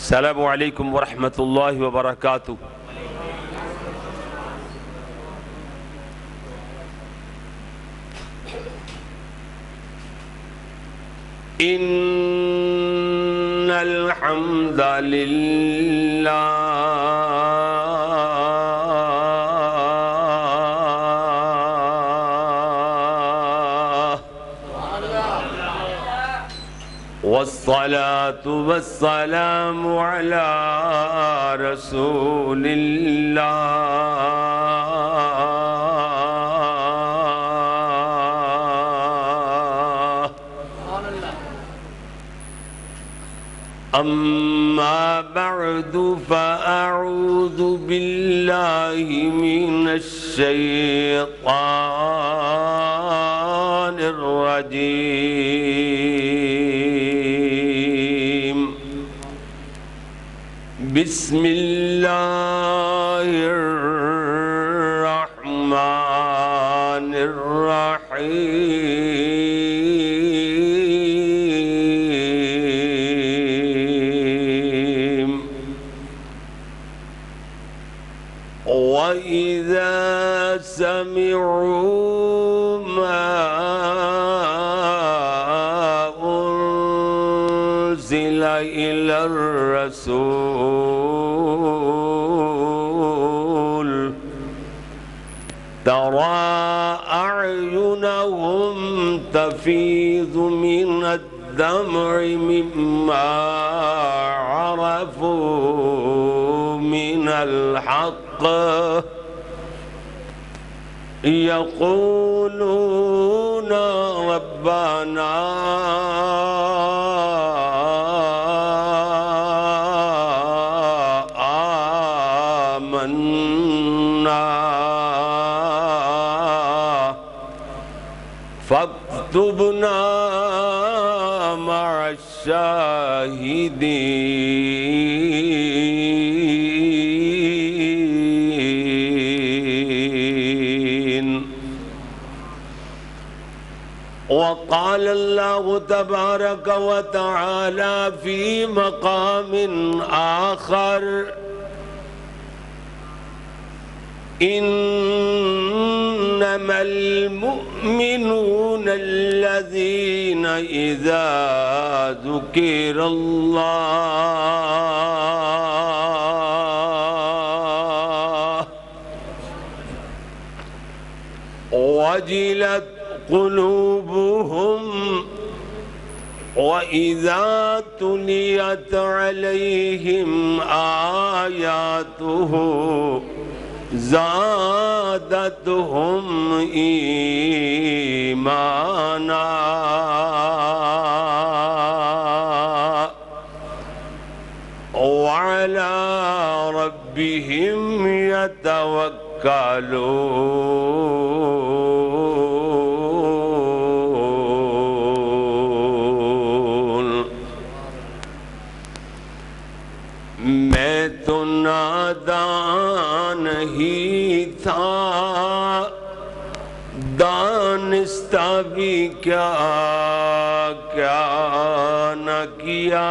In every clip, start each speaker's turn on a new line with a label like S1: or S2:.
S1: السلام علیکم ورحمۃ اللہ وبرکاتہ۔ ان الحمد للہ والصلاة والسلام على رسول الله أما بعد فأعوذ بالله من الشيطان الرجيم بسم الله الرحمن الرحيم وإذا سمعوا ما أنزل إلى الرسول ترى أعينهم تفيض من الدمع مما عرفوا من الحق يقولون ربنا آمنا فاكتبنا مع الشاهدين وقال الله تبارك وتعالى في مقام آخر إنما المؤمنون الذين إذا ذكر الله وجلت قلوبهم وإذا تليت عليهم آياته زادتهم إيمانا وعلى ربهم يتوكلون میں تو نادان ہی تھا دانستہ بھی کیا نہ کیا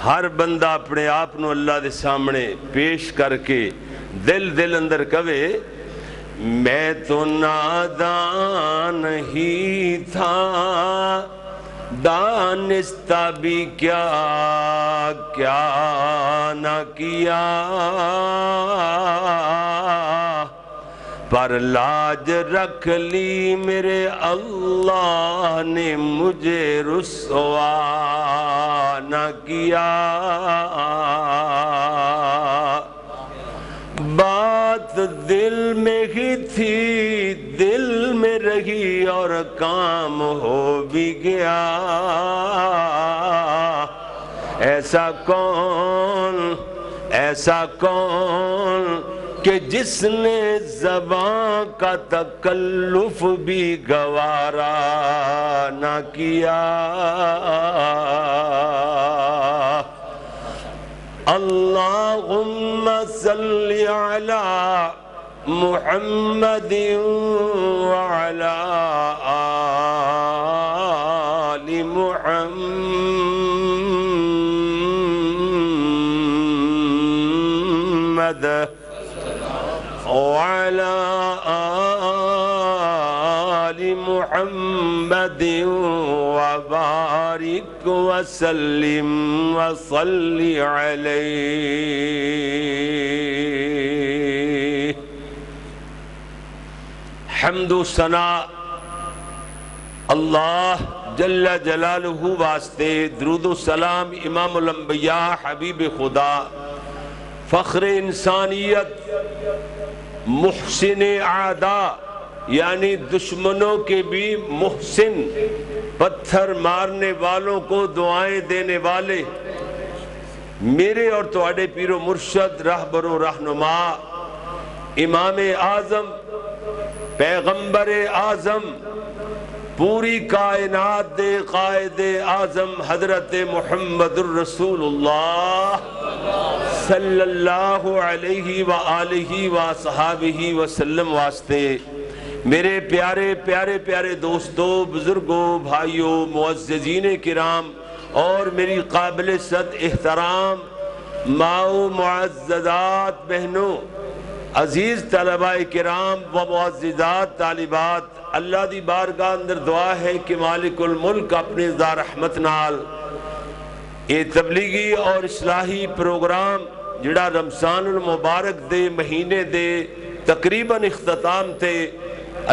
S1: ہر بندہ اپنے آپ نو اللہ دے سامنے پیش کر کے دل اندر کہے میں تو نادان ہی تھا دانستہ بھی کیا نہ کیا پر لاج رکھ لی میرے اللہ نے مجھے رسوا نہ کیا بات دل میں ہی تھی دل میں رہی اور کام ہو بھی گیا ایسا کون کہ جس نے زبان کا تکلف بھی گوارا نہ کیا اللہم صلی علی محمد وعلى آل محمد وعلى آل محمد وبارك وسلم وصل عليه. حمد و ثنا اللہ جل جلالہ واسطے، درود و سلام امام الانبیاء حبیب خدا، فخر انسانیت، محسن اعداء یعنی دشمنوں کے بھی محسن، پتھر مارنے والوں کو دعائیں دینے والے، میرے اور تواڈے پیر و مرشد، رہبر و رہنما، امام اعظم، پیغمبر اعظم، پوری کائنات دے قائد اعظم حضرت محمد الرسول اللہ صلی اللہ علیہ وآلہ وصحابہ وسلم واسطے، میرے پیارے پیارے پیارے دوستو، بزرگوں، بھائیوں، معززین کرام اور میری قابل صد احترام ماؤں، معززات بہنوں، عزیز طلباء کرام و معززات طالبات، اللہ دی بارگاہ اندر دعا ہے کہ مالک الملک اپنے ذا رحمت نال یہ تبلیغی اور اصلاحی پروگرام جڑا رمضان المبارک دے مہینے دے تقریباً اختتام تے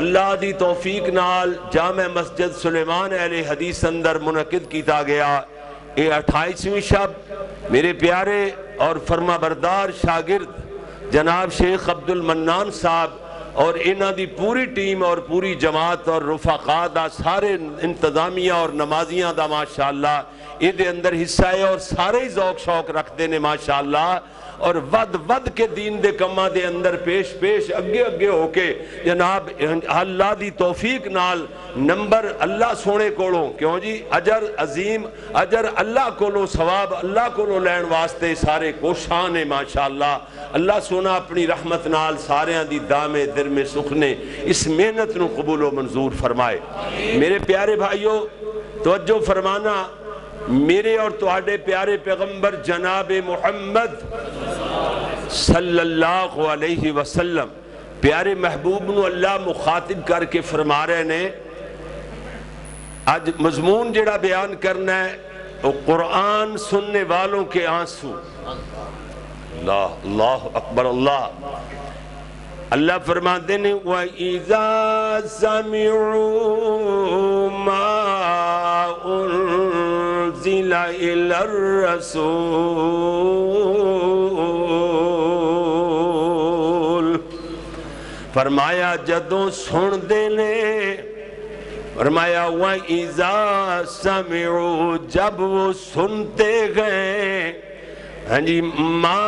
S1: اللہ دی توفیق نال جامع مسجد سلیمان اہل حدیث اندر منعقد کیتا گیا. یہ 28ویں شب میرے پیارے اور فرما بردار شاگرد جناب شیخ عبد المنان صاحب اور انہاں دی پوری ٹیم اور پوری جماعت اور رفقا دا سارے انتظامیہ اور نمازیاں دا ماشاءاللہ یہ دے اندر حصہ ہے اور سارے ذوق شوق رکھ دینے ماشاءاللہ اور ود کے دین دے کمہ دے اندر پیش اگے ہو کے جناب اللہ دی توفیق نال نمبر اللہ سونے کولوں کیوں جی اجر عظیم اجر اللہ کولوں ثواب اللہ کولوں لین واسطے سارے کوشاں نے ماشاءاللہ. اللہ سونا اپنی رحمت نال ساریاں دی دامے در میں سکھنے اس محنت نو قبول و منظور فرمائے. میرے پیارے بھائیوں توجہ فرمانا، میرے اور تواڈے پیارے پیغمبر جناب محمد صلی اللہ علیہ وسلم پیارے محبوب نو اللہ مخاطب کر کے فرما رہے نے، آج مضمون جڑا بیان کرنا ہے وہ قرآن سننے والوں کے آنسو. اللہ اللہ اکبر. اللہ فرماتے ہیں وَإِذَا سَمِعُوا مَا أُنزِلَ إِلَى الرَّسُولِ، فرمایا جدوں سن دینے، فرمایا وَإِذَا سَمِعُوا جب وہ سنتے گئے ما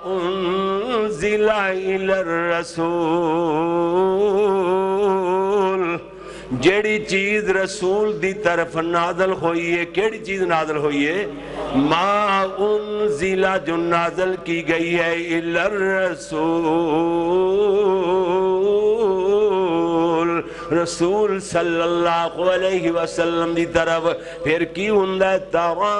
S1: انزل الى الرسول، جیڑی چیز رسول دی طرف نازل ہوئی ہے، کیڑی چیز نازل ہوئی ہے؟ ما انزل جو نازل کی گئی ہے الى الرسول، رسول صلی اللہ علیہ وسلم دی طرف. پھر کی ہندہ ترا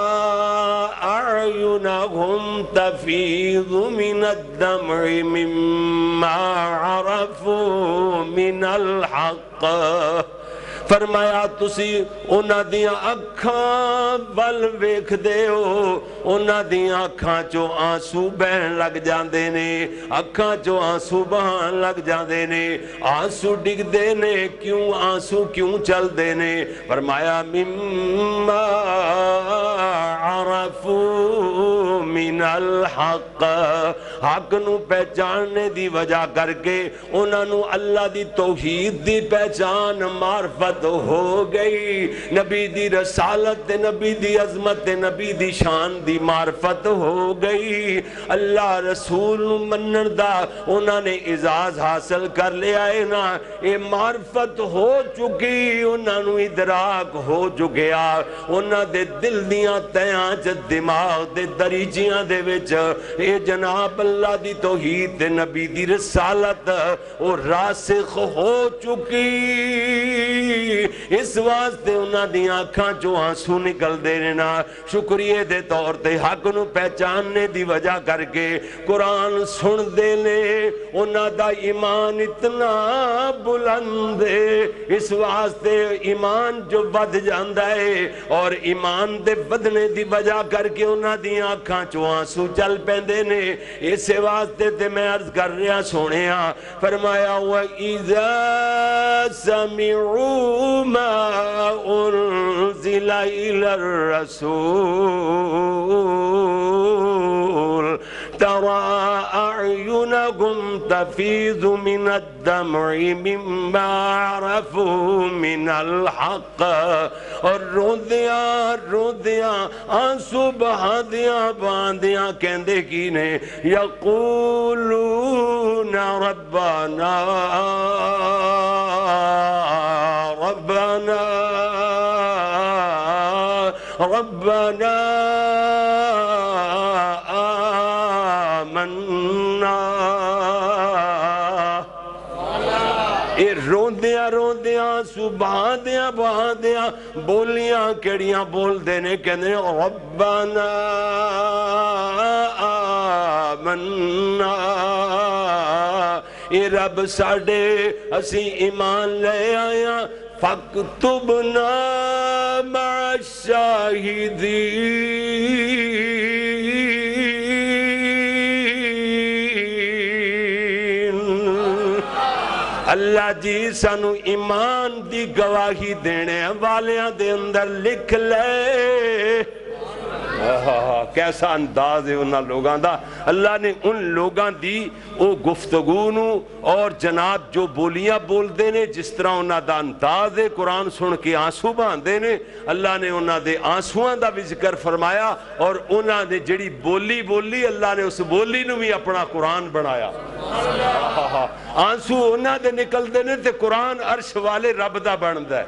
S1: اعینہم تفیض من الدمع مما عرفوا من الحق، فرمایا تسی انہاں دیاں اکھاں ول ویکھ دے ہو، انہاں دیاں اکھاں چو آنسو بہن لگ جاندے نے، اکھاں چو آنسو بہن لگ جاندے نے، آنسو ڈگ دے نے، کیوں آنسو کیوں چل دے نے؟ فرمایا مما عرفوا من الحق، حق نو پہچاننے دی وجہ کر کے انہاں نو اللہ دی توحید دی پہچان معرفت ہو گئی، نبی دی رسالت نبی دی عظمت نبی دی شان دی معرفت ہو گئی. اللہ رسول منن دا انہاں نے اعزاز حاصل کر لیا ہے نا، یہ معرفت ہو چکی، انہاں نو ادراک ہو چکیا، انہاں دے دل دیاں تیاں چ دماغ دے دریچیاں دے وچ اے جناب اللہ دی توحید تے نبی دی رسالت او راسخ ہو چکی، اس واسطے انہاں دی آنکھاں چوں آنسو نکل دے نا، شکریہ دے طور تے حق نو پہچاننے دی وجہ کر کے قرآن سن دے لے، انہاں دا ایمان اتنا بلند ہے، اس واسطے ایمان جو بد جاندہ ہے اور ایمان دے بدنے دی وجہ کر کے انہاں دی آنکھاں چوں آنسو چل پیندے نے، اس واسطے تے میں عرض کر رہا سونے ہاں، فرمایا وَإِذَا سَمِعُوا مَا أُنزِلَ إِلَى الرَّسُولِ تَرَى أَعْيُنَهُمْ تَفِيضُ مِنَ الدَّمْعِ مِمَّا عَرَفُوا مِنَ الْحَقِّ، اور رو دیاں آنسو بہا دیاں کہندے کی نے یقولون ربنا ربنا ربنا آمنا، اے روندیاں سبحاندیاں بہاندیاں بولیاں کیڑیاں بول دینے کہنے ربنا آمنا، اے رب ساڑے اسی ایمان لے آیا فاکتبنا مع الشاہدین، اللہ جی سانو ایمان دی گواہی دینے والیاں دے اندر لکھ لے۔ کیسا انداز ہے انہاں لوگاں دا، اللہ نے ان لوگاں دی او گفتگو نو اور جناب جو بولیاں بول دینے جس طرح انہاں دا انداز ہے قرآن سن کے آنسو بان دینے، اللہ نے انہاں دے آنسوان دا بھی ذکر فرمایا اور انہاں نے جڑی بولی اللہ نے اس بولی نو بھی اپنا قرآن بنایا۔ آنسو انہاں دے نکل دینے تے قرآن عرش والے رب دا بندہ ہے،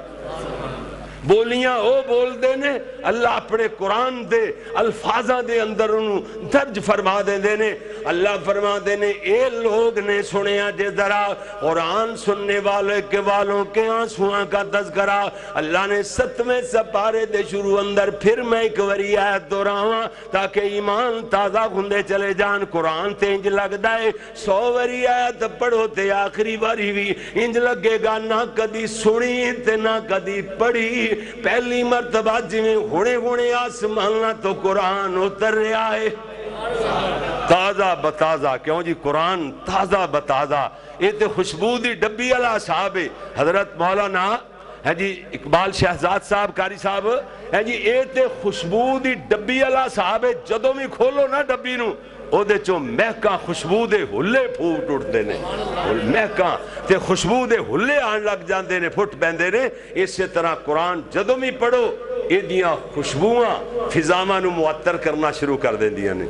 S1: بولیاں او بول دینے اللہ اپنے قرآن دے الفاظاں دے اندر انہوں درج فرما دینے۔ اللہ فرما دینے اے لوگ نے سنیا جے ذرا قرآن سننے والوں کے آنسوان کا تذکرہ، اللہ نے 7ویں سپارے دے شروع اندر پھر میں ایک وری آیت دہراواں تاکہ ایمان تازہ ہندے چلے جان۔ قرآن تے انج لگدا ہے 100 وری آیت پڑھو تے آخری واری بھی انج لگے گا نہ کدی سنی تے نہ کدی پڑھی، پہلی مرتبہ جویں ہونے آسمانہ تو قرآن اتر رہا ہے تازہ بتازہ۔ کیوں جی قرآن تازہ بتازہ، یہ تے خوشبو دی ڈبی والا صاحب ہے، حضرت مولانا ہے جی اقبال شہزاد صاحب قاری صاحب ہے جی، یہ تے خوشبو دی ڈبی والا صاحب ہے، جدوں بھی کھولو نا ڈبی نو او دے چوں مہکاں خوشبو دے ہلے پھوٹ اٹھتے نے، مہکاں تے خوشبو دے ہلے آن لگ جاندے نے، پھٹ پیندے نے۔ اسی طرح قرآن جدوں بھی پڑھو ایدیاں خوشبوواں فضاواں نو معطر کرنا شروع کر دیندیاں نے۔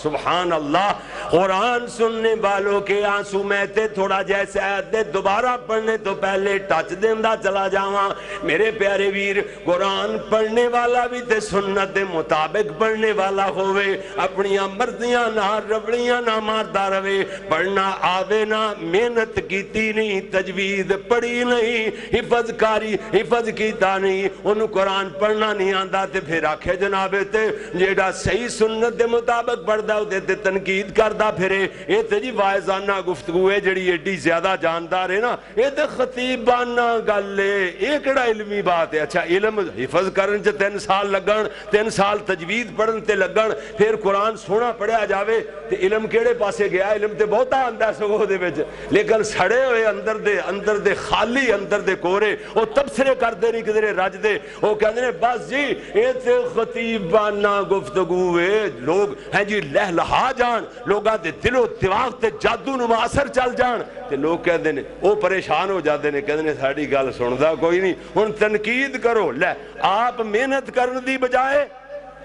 S1: سبحان اللہ۔ قرآن سننے والوں کے آنسو میں تے تھوڑا جیسے آیت دے دوبارہ پڑھنے تو پہلے ٹچ دیندہ چلا جاواں میرے پیارے ویر، قرآن پڑھنے والا بھی تے سنت دے مطابق پڑھنے والا ہوئے، اپنیاں مرضیاں نہ روڑیاں نہ ماردا رہے، پڑھنا آوے نہ محنت کیتی نہیں، تجوید پڑھی نہیں، حفظ کیتا نہیں، انہوں قرآن پڑھنا نہیں آندا تے پھر آکھے جنابے تے جیڑا صحیح سنت دے مطابق پڑھدا ہو تے تنقید کردا پھرے، یہ تے جی واعظانہ گفتگو ہے جڑی ایڈی زیادہ جاندار ہے نا، یہ تے خطیبانہ گل ہے، یہ کیڑا علمی بات ہے۔ اچھا علم حفظ کرن چ 3 سال لگن، 3 سال تجوید پڑھن تے لگن، پھر قرآن سونا پڑھیا جاوے تے علم کیڑے پاسے گیا؟ علم تے بہتا آندا سگو دے وچ، لیکن سڑے ہوئے اندر دے خالی اندر دے کورے وہ تبصرے کر دے نہیں کدھرے رج دے، وہ کہتے ہیں بس جی یہ تے خطیبانہ گفتگو ہے، لوگ ہیں جی لہلہا جان، لوگاں دے دل و دماغ تے جادو نما اثر چل جان تے لوگ کہتے ہیں وہ پریشان ہو جاتے ہیں، کہتے ہیں ساڑی گل سندا کوئی نہیں، ہن تنقید کرو، لے آپ محنت کرن دی بجائے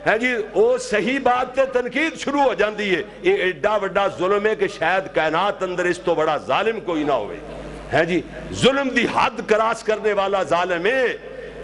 S1: ہے جی وہ صحیح بات تے تنقید شروع ہو جاندی ہے۔ یہ ایڈا وڈا ظلم ہے کہ شاید کائنات اندر اس تو بڑا ظالم کوئی نہ ہوئے، ہے جی ظلم دی حد کراس کرنے والا ظالم ہے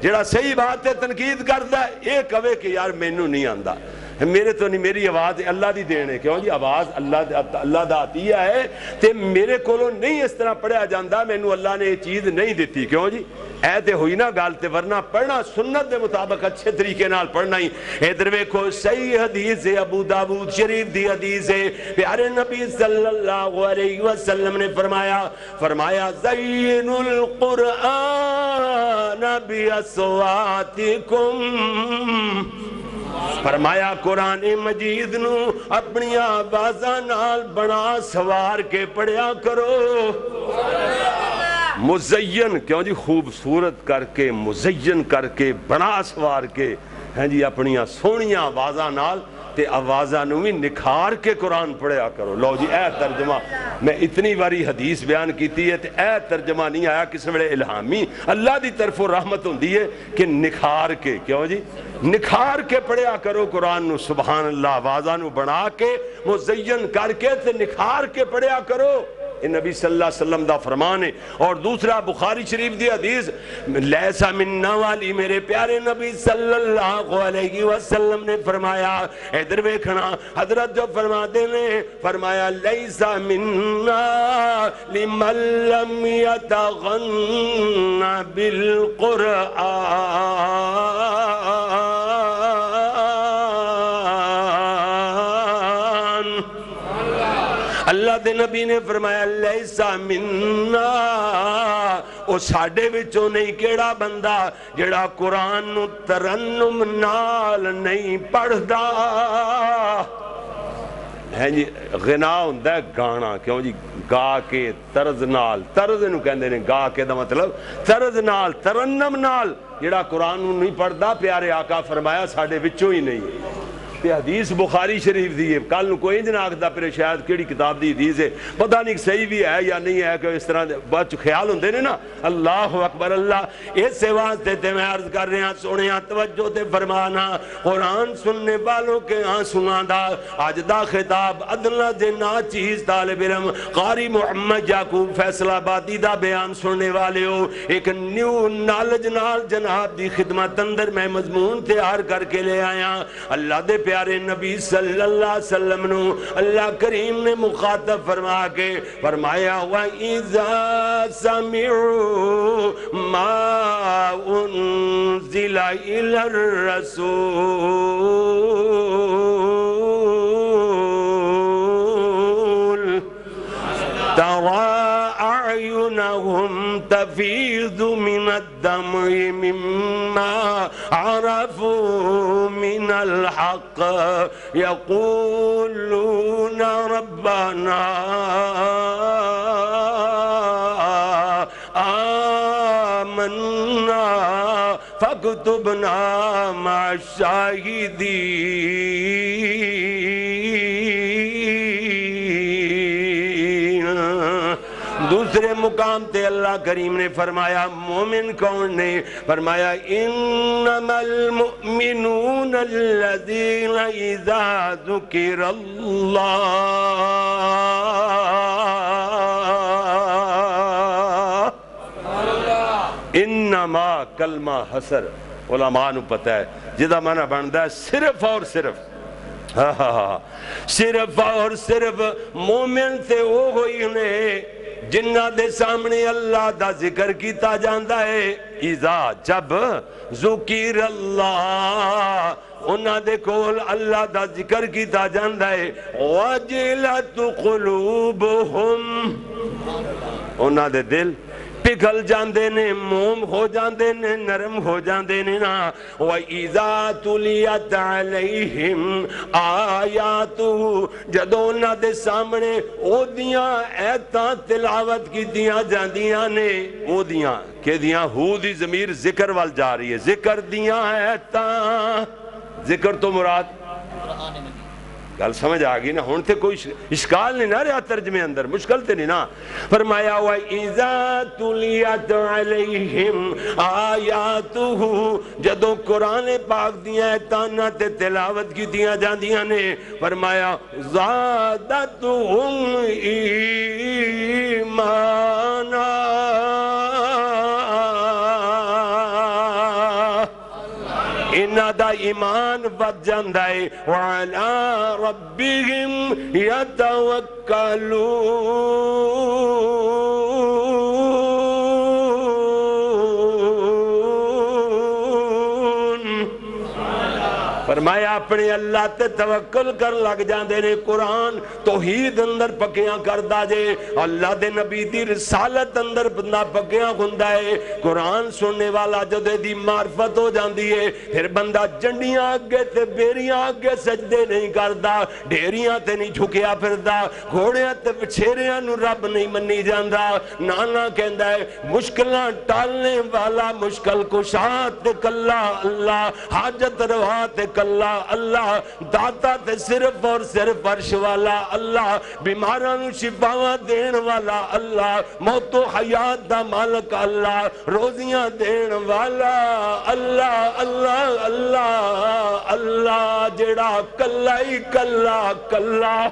S1: جڑا صحیح بات ہے تنقید کردا ہے، یہ کہے کہ یار مینوں نہیں آندا، میرے تو نہیں، میری آواز اللہ دی دین ہے. کیوں جی؟ آواز اللہ دا عطیہ ہے تے میرے کولوں نہیں اس طرح پڑھیا جاندا، مینوں اللہ نے یہ چیز نہیں دیتی. کیوں جی؟ اے تے ہوئی نا گل، تے ورنہ پڑھنا سنت دے مطابق اچھے طریقے نال پڑھنا ہی. ادھر ویکھو صحیح حدیث ہے، ابو داؤد شریف دی حدیث ہے، پیارے نبی صلی اللہ علیہ وسلم نے فرمایا زین القرآن باصواتکم، فرمایا قرآن مجید نو اپنی آوازاں نال بنا سوار کے پڑھیا کرو. مزین، کیوں جی؟ خوبصورت کر کے، مزین کر کے، بنا سوار کے، ہیں جی اپنی سونیاں آوازاں نال تے آوازاں نو بھی نکھار کے قرآن پڑھیا کرو. لو جی اے ترجمہ میں اتنی باری حدیث بیان کیتی ہے تے اے ترجمہ نہیں آیا کس ویلے الہامی، اللہ دی طرف رحمت ہوندی ہے کہ نکھار کے. کیوں جی؟ نکھار کے پڑھیا کرو قرآن نو، سبحان اللہ، آوازاں نو بنا کے مزین کر کے تے نکھار کے پڑھیا کرو. یہ نبی صلی اللہ علیہ وسلم دا فرمان ہے. اور دوسرا بخاری شریف دی حدیث لیسا مننا والی، میرے پیارے نبی صلی اللہ علیہ وسلم نے فرمایا، ادھر ویکھنا حضرت جو فرما دے نے فرمایا لیسا مننا لمن لم یتغن بالقرآن. اللہ دے نبی نے فرمایا لیسا مننا، او ساڈے وچوں نہیں کیڑا بندہ جڑا قرآن نو ترنم نال نہیں پڑھدا. ہے جی غنا ہوندا ہے گانا. کیوں جی؟ گا کے طرز نال، طرز نو کہندے نے گا کے دا مطلب طرز نال، ترنم نال جڑا قرآن نو نہیں پڑھدا، پیارے آقا فرمایا ساڈے وچوں ہی نہیں. تے حدیث بخاری شریف دی ہے. کل نو کوئی انج نہ آکھدا پھر شاید کیڑی کتاب دی حدیث ہے، پتہ نہیں صحیح بھی ہے یا نہیں ہے، کہ اس طرح بچ خیال ہوندے نے نا. اللہ اکبر اللہ. اس واسطے تے میں عرض کر رہا سونیا توجہ تے فرمانا، قرآن سننے والوں کے ہاں سناندا. اج دا خطاب ادنا دے ناچیز طالب علم قاری محمد یعقوب فیصل آبادی دا بیان سننے والے ہو، ایک نیو نالج نال جناب دی خدمت اندر میں مضمون تیار کر کے لے آیا. اللہ دے پیارے نبی صلی اللہ علیہ وسلم نو اللہ کریم نے مخاطب فرما کے فرمایا وَإِذَا سَمِعُوا مَا أُنزِلَ إِلَى الرَّسُولِ تَرَى أعينهم تفيض من الدمع مما عرفوا من الحق يقولون ربنا آمنا فاكتبنا مع الشاهدين. دوسرے مقام تے اللہ کریم نے فرمایا مومن کون نے؟ فرمایا انما المؤمنون الذین اذا ذکر اللہ. انما کلمہ حسر علماء نو پتہ ہے جدا معنی بندا ہے صرف اور صرف صرف اور صرف مومن تے وہ ہوئی انہیں جنہ دے سامنے اللہ دا ذکر کیتا جاندا ہے. اذا جب ذکر اللہ انہاں دے کول اللہ دا ذکر کیتا جاندا ہے وجلت قلوبہم انہاں دے دل پگھل جاندے نے موم ہو جاندے نے نرم ہو جاندے نے نا. وَإِذَا تُلِيَتْ عَلَيْهِمْ آیاتُهُ جدوں انہاں دے سامنے او دیاں ایتاں تلاوت کی دیاں جاندیاں نے او دیاں کہ دیاں ہو دی ضمیر ذکر وال جا رہی ہے. ذکر دیاں ایتاں ذکر تو مراد گل سمجھ آگئی نا. ہون تے کوئی اشکال نہیں نہ رہا ترجمے اندر مشکل تے نہیں نا. فرمایا وَإِذَا تُلِيَتْ عَلَيْهِمْ آیاتُهُ جدوں قرآن پاک دیاں ایتاں تے تلاوت کی دیاں جاندیاں نے فرمایا زَادَتْهُمْ ایمانا. انہاں دا ایمان ود جاندا ہے وعلی ربہم یتوکلون فرمایا اپنے اللہ تے توکل کر لگ جاندے نے قرآن توحید اندر پکیاں کردا جے اللہ دے نبی دی رسالت اندر بندہ پکیاں ہوندا ہے قرآن سننے والا جدے دی معرفت ہو جاندی ہے پھر بندہ جنڈیاں اگے تے بیریاں اگے سجدے نہیں کردا ڈھیریاں تے نہیں جھکیا پھردا گھوڑیاں تے وچھیریاں نو رب نہیں منی جاندا نانا کہندا ہے مشکلاں ٹالنے والا مشکل کشا تے کلا اللہ حاجت روا تے کلا اللہ داتا تے صرف اور صرف عرش والا اللہ بیماران شفاواں دین والا اللہ موت و حیات دا مالک اللہ روزیاں دین والا اللہ اللہ اللہ اللہ جڑا کلا ہی کلا کلا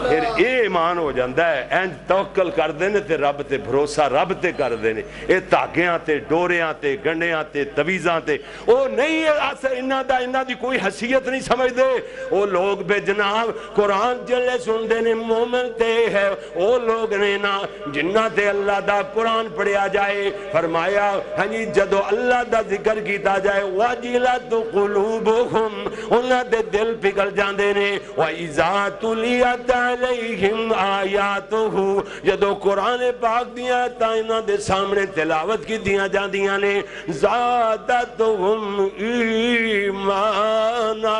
S1: پھر اے ایمان ہو جاندہ ہے این توکل کر دینے تے رب تے بھروسہ رب تے کر دینے اے تاگیاں تے ڈوریاں تے گنڈیاں تے تویزاں تے او نہیں ہے انہاں دی کوئی حیثیت نہیں سمجھ دے او لوگ بے جناب قرآن جلے سن دینے مومن تے ہے او لوگ نے نا جنہ تے اللہ دا قرآن پڑھیا جائے فرمایا ہنی جدو اللہ دا ذکر کیتا جائے وَجِلَتُ قُلُوبُهُمْ انہاں دے دل پگل جاندے نے وَإِذَا تُلِيَتْ عَلَيْهِمْ آیاتُهُ جدو قرآن پاک دیا تائنہ دے سامنے تلاوت کی دیا جان دیا نے زادتہم ایمانا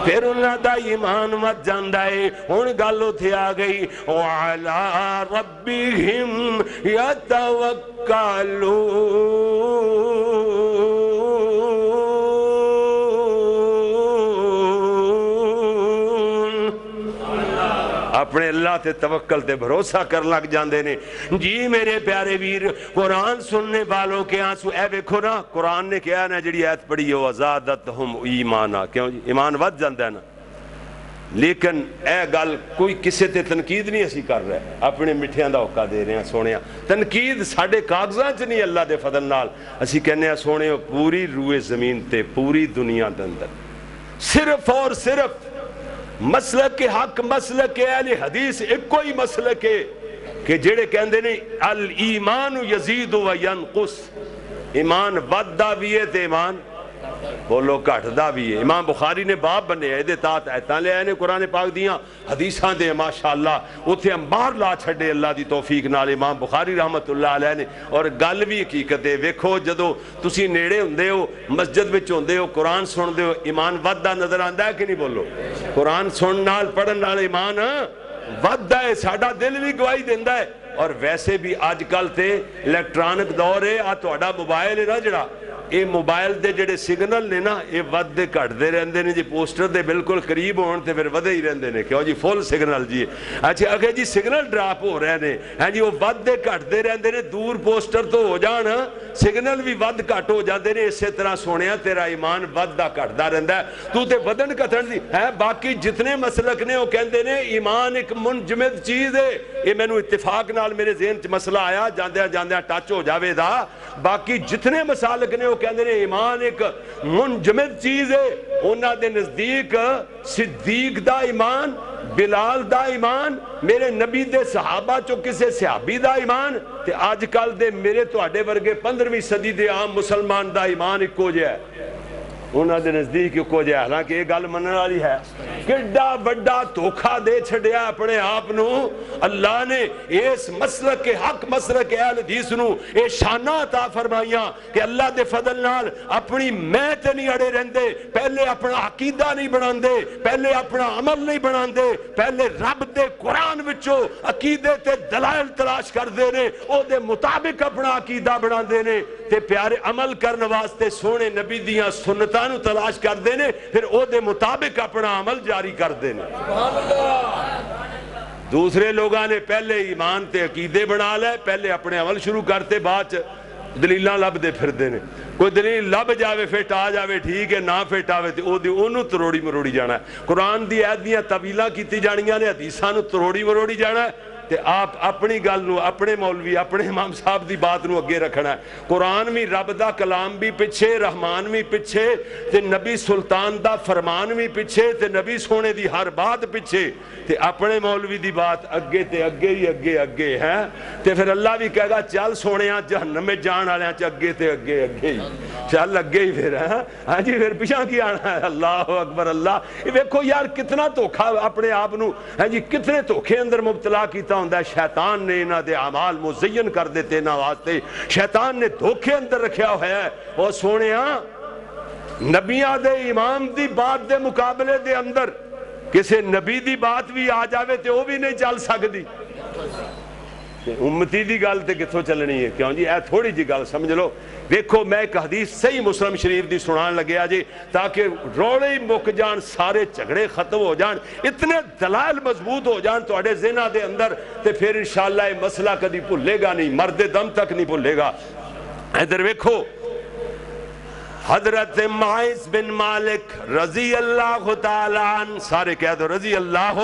S1: پھر انہاں دا ایمان مت جاندہ ہے ان گالو تھے آگئی وَعَلَىٰ رَبِّهِمْ اپنے اللہ تے توکل تے بھروسہ کر لگ جاندے نے جی میرے پیارے ویر قرآن سننے والوں کے آنسو اے بیکھو نا قرآن نے کیا نا جڑی آیت پڑھی ہے وَزَادَتْهُمْ ایمانا کیوں جی ایمان ود جاندہ ہے نا لیکن اے گل کوئی کسے تے تنقید نہیں اسی کر رہے اپنے مٹھیاں دا اوقا دے رہے ہیں سونیاں تنقید ساڑھے کاغذاں چ نہیں اللہ دے فضل نال اسی کہنے ہیں سونے پوری روئے زمین تے پوری دنیا دے اندر صرف اور صرف مسلک کے حق مسلک کے اہل حدیث ایک کوئی مسلک ہے کہ جڑے کہندے نے الایمان یزید و ینقص ایمان بددا بھی ہے تے ایمان بولو گھٹدا بھی ہے امام بخاری نے باب بنے ایدے تات ایتاں لے آئے نے قرآن پاک دیاں حدیثاں دے ماشاءاللہ اتھے امبار لا چھڑے اللہ دی توفیق نال امام بخاری رحمت اللہ علیہ نے اور گل بھی حقیقت ہے ویکھو جدو تسی نیڑے ہوندے ہو مسجد وچ ہوندے ہو قرآن سن دے ہو ایمان وددا نظر آندا ہے کہ نہیں بولو قرآن سن نال پڑھن نال ایمان وددا ہے ساڈا دل بھی گواہی دیندا ہے اور ویسے بھی آج کل تے الیکٹرانک دور ہے آ تہاڈا موبائل ہے نا جڑا اے موبائل دے جڑے سگنل نے نا اے ود دے گھٹ دے رہندے نے جی پوسٹر دے بالکل قریب ہون تے پھر ودے ہی رہندے نے کیوں جی فل سگنل جی اچھا اگر جی سگنل ڈراپ ہو رہے نے ہیں جی وہ ود دے گھٹ دے رہندے نے دور پوسٹر تو ہو جان سگنل بھی ود گھٹ ہو جاندے نے اسی طرح سونیا تیرا ایمان ود دا گھٹدا رہندا ہے تو تے ودن کتن دی ہے باقی جتنے مسلک نے وہ کہندے نے ایمان ایک منجمد چیز ہے یہ مینوں اتفاق نال میرے ذہن چ مسئلہ آیا جاندیاں جاندیاں ٹچ ہو جاوے دا باقی جتنے مسالک نے وہ کہندے نے ایمان ایک منجمد چیز ہے انہاں دے نزدیک صدیق دا ایمان بلال دا ایمان میرے نبی دے صحابہ چو کسے صحابی دا ایمان تے آج کل دے میرے تو آڈے ورگے 15ویں صدی دے عام مسلمان دا ایمان ایک کو جائے انہاں دے نزدیک کو جائے حالانکہ یہ گل منن والی ہے کڈا بڑا دھوکا دے چھڑیا اپنے آپ نو اللہ نے اس مسلک کے حق مسلک کے اہل حدیث نو اے شانہ عطا فرمائیاں کہ اللہ دے فضل نال اپنی میں تے نہیں اڑے رہندے پہلے اپنا عقیدہ نہیں بناندے پہلے اپنا عمل نہیں بناندے پہلے رب دے قرآن وچوں عقیدے تے دلائل تلاش کر دے نے او دے مطابق اپنا عقیدہ بنا دے نے تے پیارے عمل کرنے واسطے سونے نبی دیاں سنتاں نو تلاش کر دے نے پھر او دے مطابق اپنا عمل جاری کر دے نے دوسرے لوگاں نے پہلے ایمان تے عقیدے بنا لے پہلے اپنے عمل شروع کرتے بعد دلیلاں لب دے پھر دے نے کوئی دلیل لب جاوے فٹ آ جاوے ٹھیک ہے نہ فٹ آوے تے او دی اونوں تروڑی مروڑی جانا ہے قرآن دی آیت دیاں طویلاں کیتی جانیاں نے حدیثاں نو تروڑی مروڑی جانا ہے تے آپ اپنی گل نو اپنے مولوی اپنے امام صاحب دی بات نو اگے رکھنا ہے. قرآن بھی رب دا کلام بھی پچھے, رحمان بھی پچھے, تے نبی سلطان دا فرمان بھی پچھے, تے نبی سونے دی ہر بات پچھے, تے اپنے مولوی دی بات اگے تے اگے ہی اگے اگے ہے. تے پھر اللہ بھی کہے گا چل سونےاں جہنم میں جان والےاں چ اگے تے اگے اگے ہی چل اگے ہی پھر ہے. ہاں جی پھر پیچھے کی آنا ہے. اللہ اکبر اللہ. یہ دیکھو یار کتنا دھوکھا اپنے آپ نو ہے جی, کتنے دھوکھے اندر مبتلا کیتا ہوندا ہے. شیطان نے انہاں دے اعمال مزین کر دیتے انہاں واسطے, شیطان نے دھوکھے اندر رکھیا ہوا ہے. او سونےاں نبیاں دے امام دی بات دے مقابلے دے اندر کسے نبی دی بات بھی آ جاوے تے وہ بھی نہیں چل سکتی. امتی دی گل تے کتھوں چلنی ہے؟ کیوں جی اے تھوڑی جی گل سمجھ لو. دیکھو میں ایک حدیث صحیح مسلم شریف دی سنان لگیا جی, تاکہ روڑے ہی مک جان, سارے جھگڑے ختم ہو جان, اتنے دلائل مضبوط ہو جان تواڈے ذہناں دے اندر, تے پھر انشاءاللہ یہ مسئلہ کدی بھولے گا نہیں, مرد دم تک نہیں بھولے گا. ادھر ویکھو حضرت معاذ بن مالک رضی اللہ تعالیٰ عنہ, سارے کہہ دو رضی اللہ,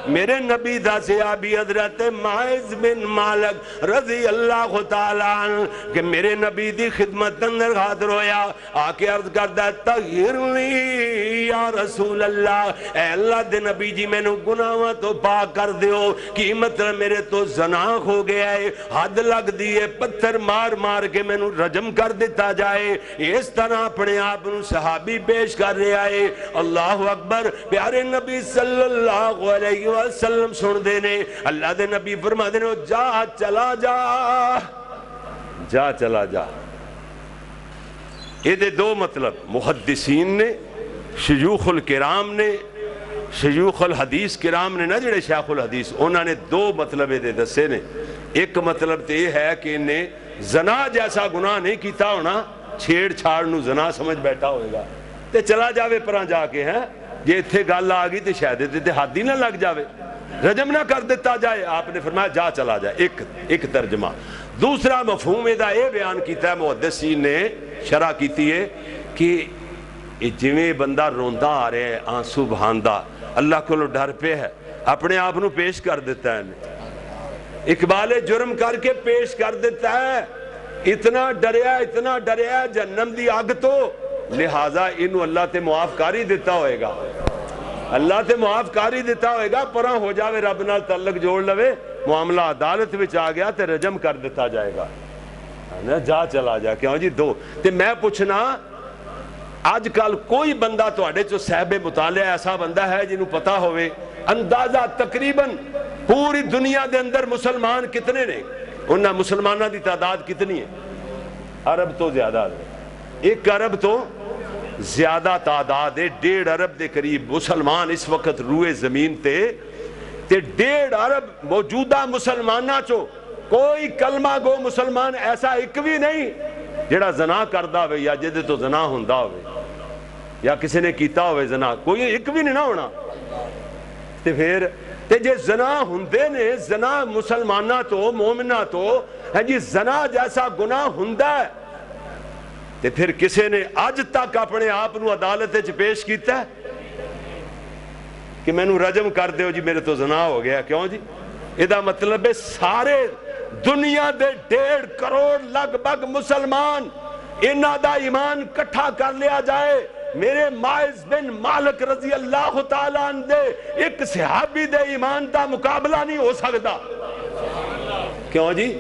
S1: میرے نبی دا صحابی حضرت معاذ بن مالک رضی اللہ تعالیٰ عنہ کہ میرے نبی دی خدمت اندر حاضر ہویا, آکے عرض کردا ہے طہرنی یا رسول اللہ, اے اللہ دے نبی جی میں نو گناہاں تو پاک کر دیو. کی مطلب میرے تو زنا ہو گیا ہے, حد لگ دیئے, پتھر مار مار کے میں نو رجم کر دیتا جائے. اس طرح اپنے آپ نو صحابی پیش کر رہا ہے. اللہ اکبر. پیارے نبی صلی اللہ علیہ وسلم سن دینے, اللہ دے نبی فرما دینے جا چلا جا, جا چلا جا. یہ دے دو مطلب محدثین نے, شیوخ الکرام نے, شیوخ الحدیث کرام نے, نا جڑے شیخ الحدیث, انہوں نے دو مطلب دے دسے نے. ایک مطلب تے یہ ہے کہ انہیں زنا جیسا گناہ نہیں کیتا ہونا, چھیڑ چھاڑ نو زنا سمجھ بیٹھا ہوئے گا تے چلا جاوے پران جا کے, ہیں جے اتھے گل آ گئی تے شاید تے ہاتھ ہی نہ لگ جاوے, رجم نہ کر دیتا جائے. آپ نے فرمایا جا چلا جائے, ایک ترجمہ. دوسرا مفہوم دا یہ بیان کیتا ہے محدثین نے, شرح کیتی ہے کہ جویں بندہ روندا آ رہے ہیں آنسو بہاندا, اللہ کو ڈر پہ ہے, اپنے آپ نو پیش کر دیتا ہے, اقبال جرم کر کے پیش کر دیتا ہے. اتنا ڈریا جہنم دی آگ تو, لہٰذا انہوں اللہ تے معاف کاری دیتا ہوئے گا, اللہ تے معاف کاری دیتا ہوئے گا. پرا ہو جاوے رب نال تعلق جوڑ لوے, معاملہ عدالت وچ آ گیا تے رجم کر دیتا جائے گا, جا چلا جا. کیوں جی دو تے میں پوچھنا, آج کل کوئی بندہ تو اڈے چو صاحب مطالعہ ایسا بندہ ہے جنہوں پتا ہوئے اندازہ تقریباً پوری دنیا دے اندر مسلمان کتنے نے, انہاں مسلمانہ دی تعداد کتنی ہے؟ عرب تو زیادہ ہے, 1 ارب تو زیادہ تعداد ہے. 1.5 ارب دے قریب مسلمان اس وقت روئے زمین تے 1.5 ارب موجودہ مسلمانہ چو کوئی کلمہ گو مسلمان ایسا ایک بھی نہیں جڑا زنا کردہ ہوئے یا جدے تو زنا ہوندہ ہوئے یا کسی نے کیتا ہوئے زنا, کوئی ایک بھی نہیں نہ ہونا. تے پھر تے جے زنا ہوندے نے, زنا مسلمانہ تو مومنہ تو ہے جی, زنا جیسا گناہ ہوندہ ہے, تے پھر کسی نے آج تک اپنے آپ نو عدالت وچ پیش کیتا ہے کہ میں نو رجم کر دیو جی میرے تو زنا ہو گیا. کیوں جی؟ ادا مطلب ہے سارے دنیا دے 1.5 کروڑ لگ بھگ مسلمان انہاں دا ایمان کٹھا کر لیا جائے, میرے معاذ بن مالک رضی اللہ تعالیٰ عنہ دے ایک صحابی دے ایمان دا مقابلہ نہیں ہو سکتا. کیوں جی؟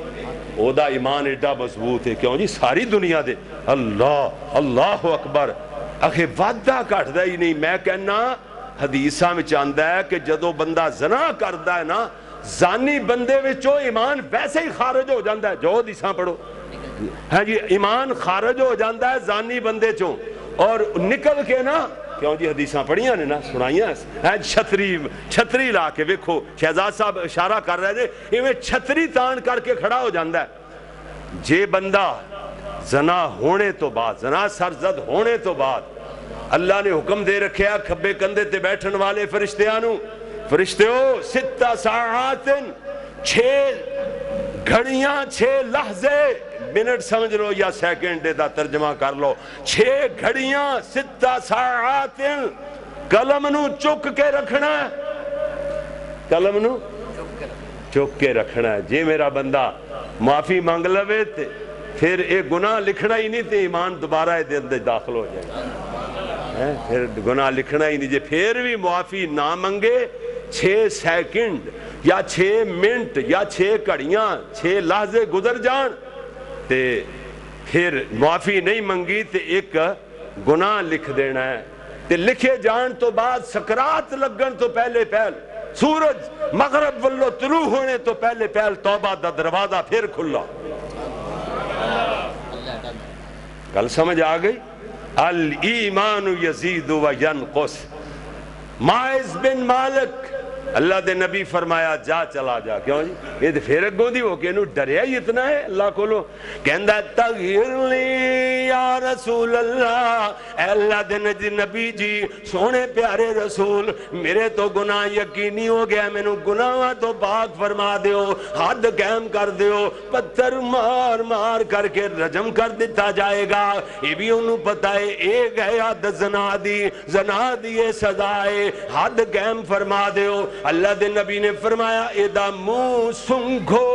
S1: او دا ایمان ایڈا مضبوط ہے. کیوں جی؟ ساری دنیا دے اللہ اکبر. اکھے وعدہ کٹدا ہی نہیں. میں کہنا حدیثاں میں چاندہ ہے کہ جدو بندہ زنا کردا ہے نا, زانی بندے وچوں ایمان ویسے ہی خارج ہو جاندہ ہے. جو حدیثاں پڑھو, ہاں جی, ایمان خارج ہو جاندہ ہے زانی بندے چوں, اور نکل کے نا, کیوں جی حدیثاں پڑھیاں نے نا, سنائیاں, چھتری لا کے ویکھو, شہزاد صاحب اشارہ کر رہے تھے, یہ چھتری تان کر کے کھڑا ہو جاندہ ہے. جے بندہ زنا ہونے تو بعد, زنا سرزد ہونے تو بعد اللہ نے حکم دے رکھیا کھبے کندھے تے بیٹھن والے فرشتیانوں, فرشتیوں 6 ساعات 6 گھڑیاں 6 لحظے, منٹ سمجھ لو یا سیکنڈ دا ترجمہ کر لو, 6 گھڑیاں 6 ساعات قلم نو چک کے رکھنا, قلم نو چک کے رکھنا ہے. جی میرا بندہ معافی مانگ لوے تے پھر ایک گناہ لکھنا ہی نہیں تے ایمان دوبارہ دے اندر داخل ہو جائے گا. پھر گناہ لکھنا ہی نہیں. جی پھر بھی معافی نہ منگے 6 سیکنڈ یا 6 منٹ یا 6 گھڑیاں 6 لحظے گزر جان تے پھر معافی نہیں منگی تے ایک گناہ لکھ دینا ہے. تے لکھے جان تو بعد سکرات لگن تو پہلے سورج مغرب والو طلوع ہونے تو پہلے توبہ دا دروازہ پھر کھلا. گل سمجھ آ گئی. الایمان یزید و ینقص. ماعز بن مالک اللہ دے نبی فرمایا جا چلا جا. کیوں جی یہ تو پھر اگوں دی ہو کے انہوں ڈریا ہی اتنا ہے اللہ کولو. کہندہ ہے تغیر لی یا رسول اللہ, اے اللہ دے نبی جی سونے پیارے رسول میرے تو گناہ یقینی ہو گیا, میں نو گناہ تو پاک فرما دیو, حد قائم کر دیو, پتھر مار مار کر کے رجم کر دیتا جائے گا. یہ بھی انہوں پتا ہے ایک ہے حد زنا دی سزائے, حد قائم فرما دیو. اللہ دے نبی نے فرمایا ایدہ منہ سنگھو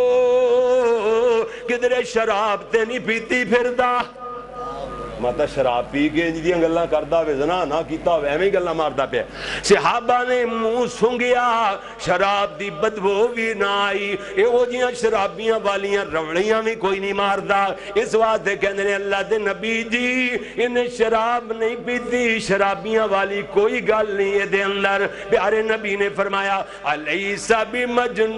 S1: کدھرے شراب تے نہیں پیتی پھر دا. ماتا شراب پی کے جدیاں گلہ کردہ وے زنا نہ کیتا ہوئے ہمیں گلہ ماردہ پہ. صحابہ نے منہ سنگیا شراب دی بدبو بھی نہ آئی. اے وہ جیاں شرابیاں والیاں روڑیاں بھی کوئی نہیں ماردہ. اس واسطے کہنے اللہ دے نبی جی انہیں شراب نہیں پیتی, شرابیاں والی کوئی گل نہیں ہے دے اندر. پیارے نبی نے فرمایا علیسا بمجنون,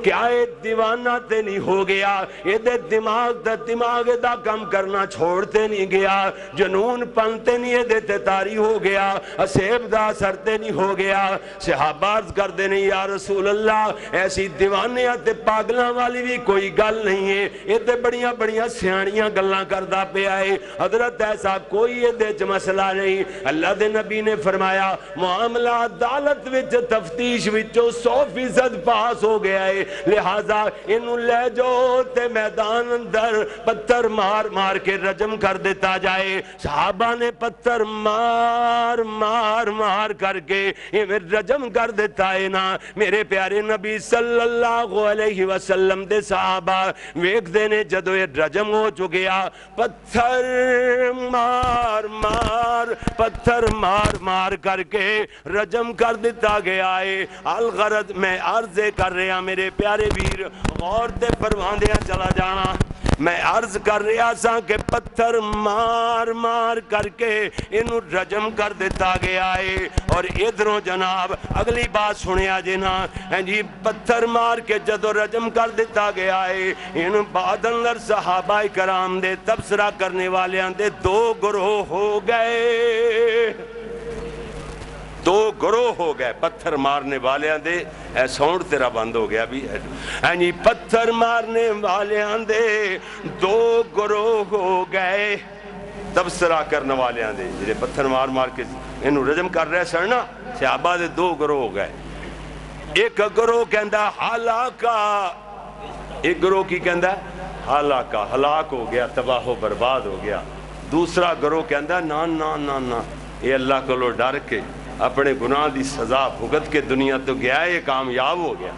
S1: کیا اے دیوانہ تے نہیں ہو گیا, اے دے دماغ دا کم کرنا چھوڑتے نہیں گیا, جنون پنتے نہیں دے تے تاری ہو گیا, اسیب دا سرتے نہیں ہو گیا. صحابہ عرض کر دے نہیں یا رسول اللہ ایسی دیوانیاں تے پاگلاں والی بھی کوئی گل نہیں ہے, یہ تے بڑیاں بڑیاں سیانیاں گلاں کردہ پہ آئے. حضرت ایسا کوئی یہ دے مسئلہ نہیں. اللہ دے نبی نے فرمایا معاملہ عدالت وچ تفتیش وچوں 100% پاس ہو گیا ہے, لہذا انہوں لے جو تے میدان اندر پتھر مار مار کے رجم کر دیتا جائے. صحابہ نے پتھر مار مار مار کر کے رجم کر دیتا ہے نا. میرے پیارے نبی صلی اللہ علیہ وسلم دے صحابہ ویک دینے جدو یہ رجم ہو چکیا, پتھر مار مار کر کے رجم کر دیتا گیا ہے. الغرض میں عرض کر رہا میرے پیارے ویر غور تے پرواندیاں چلا جانا. میں عرض کر رہا سا کہ پتھر مار مار کر کے انہوں رجم کر دیتا گیا ہے. اور ادھروں جناب اگلی بات سنیا جنا جی, پتھر مار کے جدو رجم کر دیتا گیا ہے ان بعد اندر صحابہ کرام دے تبصرہ کرنے والے دے 2 گروہ ہو گئے. 2 گروہ ہو گئے پتھر مارنے والے دے. اے ساؤنڈ تیرا بند ہو گیا بھی ہے. پتھر مارنے والے دے 2 گروہ ہو گئے. تبصرہ کرنے والے دے جنہیں پتھر مار مار کے انہوں رجم کر رہے سرنا صحابہ دے 2 گروہ ہو گئے. ایک گروہ کہندہ ہلاکا, ایک گروہ کی کہندہ ہلاکا, ہلاک ہو گیا, تباہ و برباد ہو گیا. دوسرا گروہ کہندہ نا نا نا نا یہ اللہ کو لو ڈر کے اپنے گناہ دی سزا بھگت کے دنیا تو گیا ہے, یہ کامیاب ہو گیا.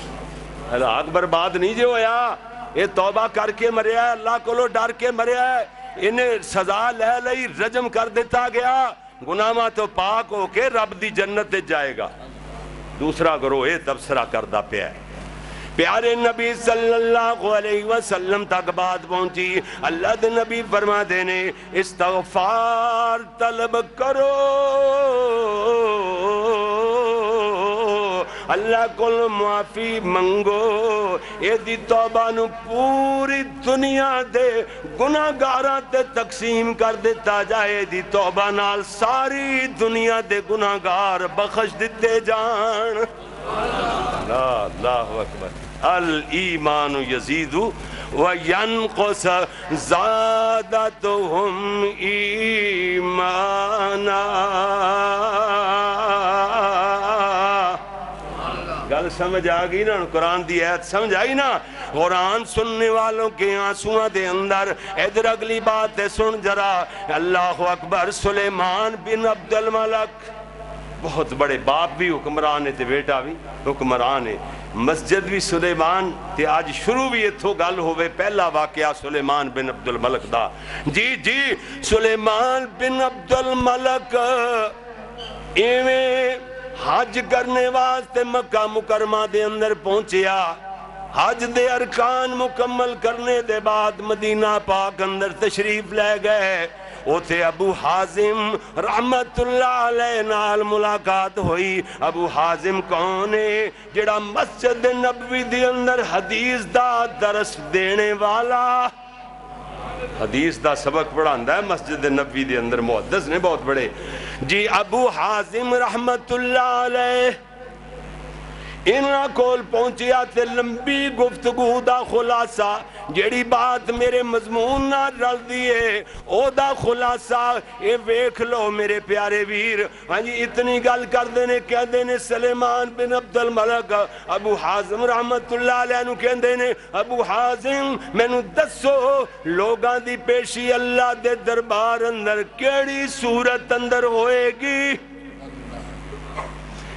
S1: ہلاک برباد نہیں جو ہویا, یہ توبہ کر کے مریا ہے, اللہ کو لو ڈر کے مریا ہے, انہیں سزا لے لئی رجم کر دیتا گیا, گناہ تو پاک ہو کے رب دی جنت جائے گا. دوسرا گروہ یہ تبصرہ کردہ پہ ہے. پیارے نبی صلی اللہ علیہ وسلم تک بات پہنچی. اللہ دے نبی فرما دینے استغفار طلب کرو, اللہ کل معافی منگو. اے دی توبہ نو پوری دنیا دے گناہ گاراں تے تقسیم کر دیتا جائے. دی توبہ نال ساری دنیا دے گناہ گار بخش دیتے جان. اللہ اکبر. الایمان یزید و ینقص زادتهم ایمانا. گل سمجھ آگئی نا, قرآن دی آیت سمجھ آئی نا. قرآن سننے والوں کے آنسوਆਂ دے اندر ادھر اگلی بات ہے سن جرا. اللہ اکبر. سلیمان بن عبد الملک بہت بڑے باپ بھی حکمران ہے تے بیٹا بھی حکمران ہے. مسجد بھی سلیمان تے آج شروع بھی اتھو گل ہوئے پہلا واقعہ سلیمان بن عبد الملک دا. جی سلیمان بن عبد الملک ایویں حج کرنے واسطے مکہ مکرمہ دے اندر پہنچیا. حج دے ارکان مکمل کرنے دے بعد مدینہ پاک اندر تشریف لے گئے. اوتھے ابو حازم رحمت اللہ علیہ نال ملاقات ہوئی. ابو حازم کون ہے؟ جڑا مسجد نبوی دے اندر حدیث دا درس دینے والا، حدیث دا سبق پڑھاندا ہے مسجد نبوی دے اندر، محدث نے بہت بڑے. جی ابو حازم رحمت اللہ علیہ انہاں کول پہنچیا تے لمبی گفتگو دا خلاصہ جیڑی بات میرے مضمون نہ رل دیئے او دا خلاصہ اے ویکھ لو میرے پیارے ویر. ہاں جی اتنی گل کر دینے کہہ دینے سلیمان بن عبد الملک ابو حازم رحمت اللہ علیہ نو کہہ دینے ابو حازم میں نو دسو لوگاں دی پیشی اللہ دے دربار اندر کیڑی صورت اندر ہوئے گی؟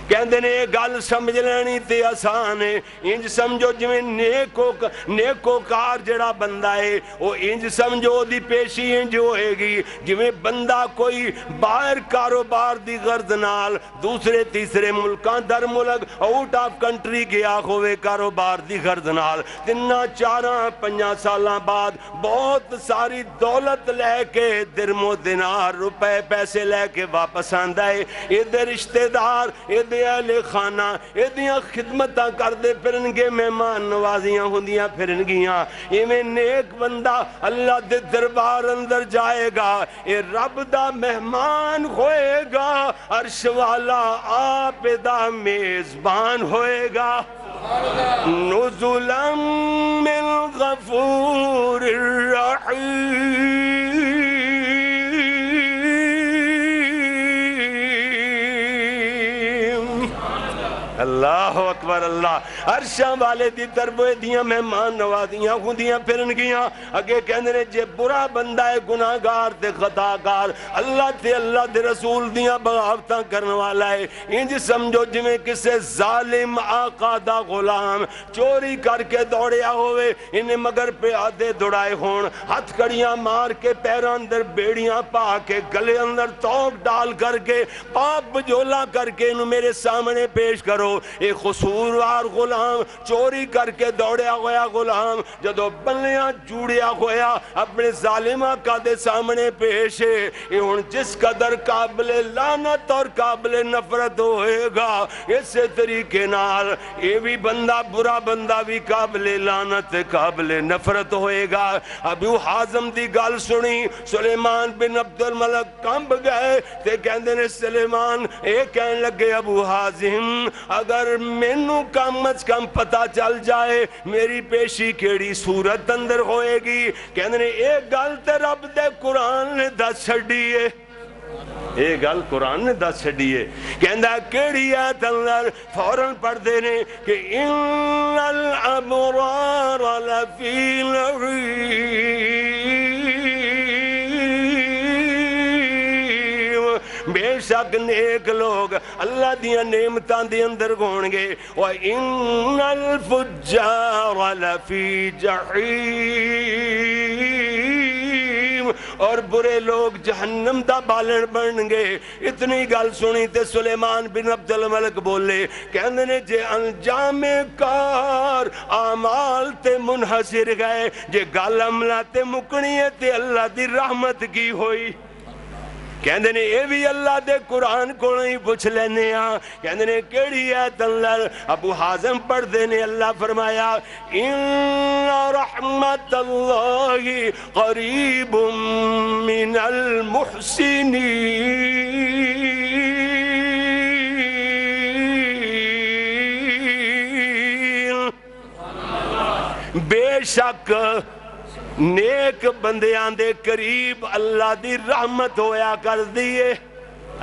S1: کہندے نے گل سمجھ لینی تے آسان ہے. انج سمجھو جویں نیکو کار جڑا بندہ ہے وہ انج سمجھو دی پیشی انج ہوئے گی جویں بندہ کوئی باہر کاروبار دی غرض نال دوسرے تیسرے ملکاں در ملک آؤٹ آف کنٹری گیا ہوئے کاروبار دی غرض نال 3-4-5 سالاں بعد بہت ساری دولت لے کے درم و دینار روپے پیسے لے کے واپس آندا ہے. ادھر رشتہ دار ادھر اہل خانہ ایدیاں خدمتاں کر دے پھرنگے مہمان نوازیاں ہوندیاں پھرنگیاں. ایویں نیک بندہ اللہ دے دربار اندر جائے گا اے رب دا مہمان ہوئے گا عرش والا آپ دا میزبان ہوئے گا. نزلا من غفور الرحیم. اللہ اکبر اللہ عرشاں والے دی طرف دیاں مہمان نوازیاں ہوندیاں پھرنگیاں. اگے کہندے نے جے برا بندہ ہے گناہگار تے خطاکار اللہ تے اللہ دے رسول دیاں بغاوتاں کرنے والا ہے انج سمجھو جویں کسے ظالم آقا دا غلام چوری کر کے دوڑیا ہوئے انہیں مگر پہ آدھے دوڑائے ہون ہاتھ کڑیاں مار کے پیران اندر بیڑیاں پا کے گلے اندر توق ڈال کر کے پاپ بجولا کر کے انہوں میرے سامنے پیش کرو. ایک قصوروار غلام چوری کر کے دوڑیا ہویا غلام جدو بلیاں جوڑیا ہویا اپنے ظالم آقا دے سامنے پیش ہے. یہ ان جس قدر قابل لعنت اور قابل نفرت ہوئے گا اسے طریقے نال یہ بھی بندہ برا بندہ بھی قابل لعنت قابل نفرت ہوئے گا. ابو حازم دی گل سنی سلیمان بن عبد الملک کمب گئے تے کہندے نے سلیمان اے کہنے لگے ابو حازم اگر مینوں کم از کم پتہ چل جائے میری پیشی کیڑی صورت اندر ہوئے گی. کہندے نے ایک گل تے رب دے قرآن نے دس چھڑی ہے ایک گل قرآن نے دس چھڑی ہے. کہندہ کیڑی آیت اندر فوراں پڑھ دینے کہ ان الابرار لفی نعیم بے شک نیک لوگ اللہ دیاں نعمتان دی اندر گھونگے وَإِنَّ الْفُجَّارَ لَفِي جَحِيمٍ اور برے لوگ جہنم دا بالن بن گے. اتنی گل سنی تے سلیمان بن عبد الملک بولے کہندے نے جے انجام کار اعمال تے منحصر گئے جے گل عملہ تے مکنی ہے تے اللہ دی رحمت کی ہوئی. کہندے نے اے بھی اللہ دے قرآن کو نہیں پوچھ لینے ہاں. کہندے نے کیڑی آیت اللہ ابو حازم پڑھ دینے اللہ فرمایا ان رحمت اللہ قریب من المحسنین بے شک نیک بندیاں دے قریب اللہ دی رحمت ہویا کر دیئے.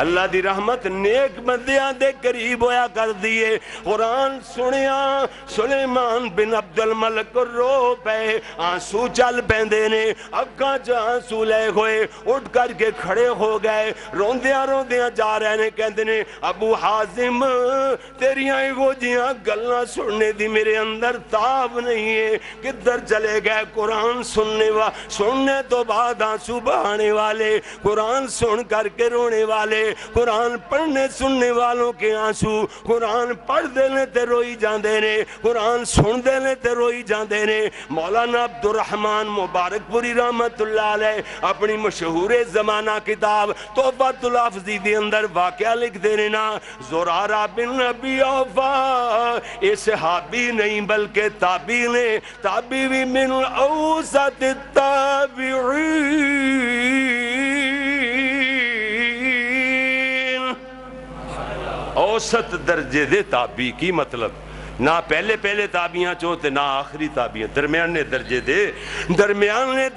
S1: اللہ دی رحمت نیک بندیاں دے قریب ہویا کر دیئے. قرآن سنیا سلیمان بن عبد الملک رو پے, آنسو چل پیندے نے, اکھاں چ آنسو لے ہوئے, اٹھ کر کے کھڑے ہو گئے, روندیاں روندیاں جا رہے نے. کہندے نے ابو حازم تیریاں ہو جیاں گلاں سننے دی میرے اندر تاب نہیں ہے, کدھر چلے گئے؟ قرآن سننے تو بعد آنسو بہانے والے, قرآن سن کر کے رونے والے, قرآن پڑھنے سننے والوں کے آنسو, قرآن پڑھ دینے تے روئی جاندے نے, قرآن سن دینے تے روئی جاندے نے. مولانا عبد الرحمن مبارک پوری رحمت اللہ علیہ اپنی مشہور زمانہ کتاب تحفۃ الحافظی دے اندر واقعہ لکھ دینے نا, زرارہ بن ابی اوفا یہ صحابی نہیں بلکہ تابعی نے, تابعی بھی من اوسط التابعین, اوسط درجے دے تابعی. کی مطلب؟ نہ پہلے تابعیاں چوتے نہ آخری تابعیاں, درمیانے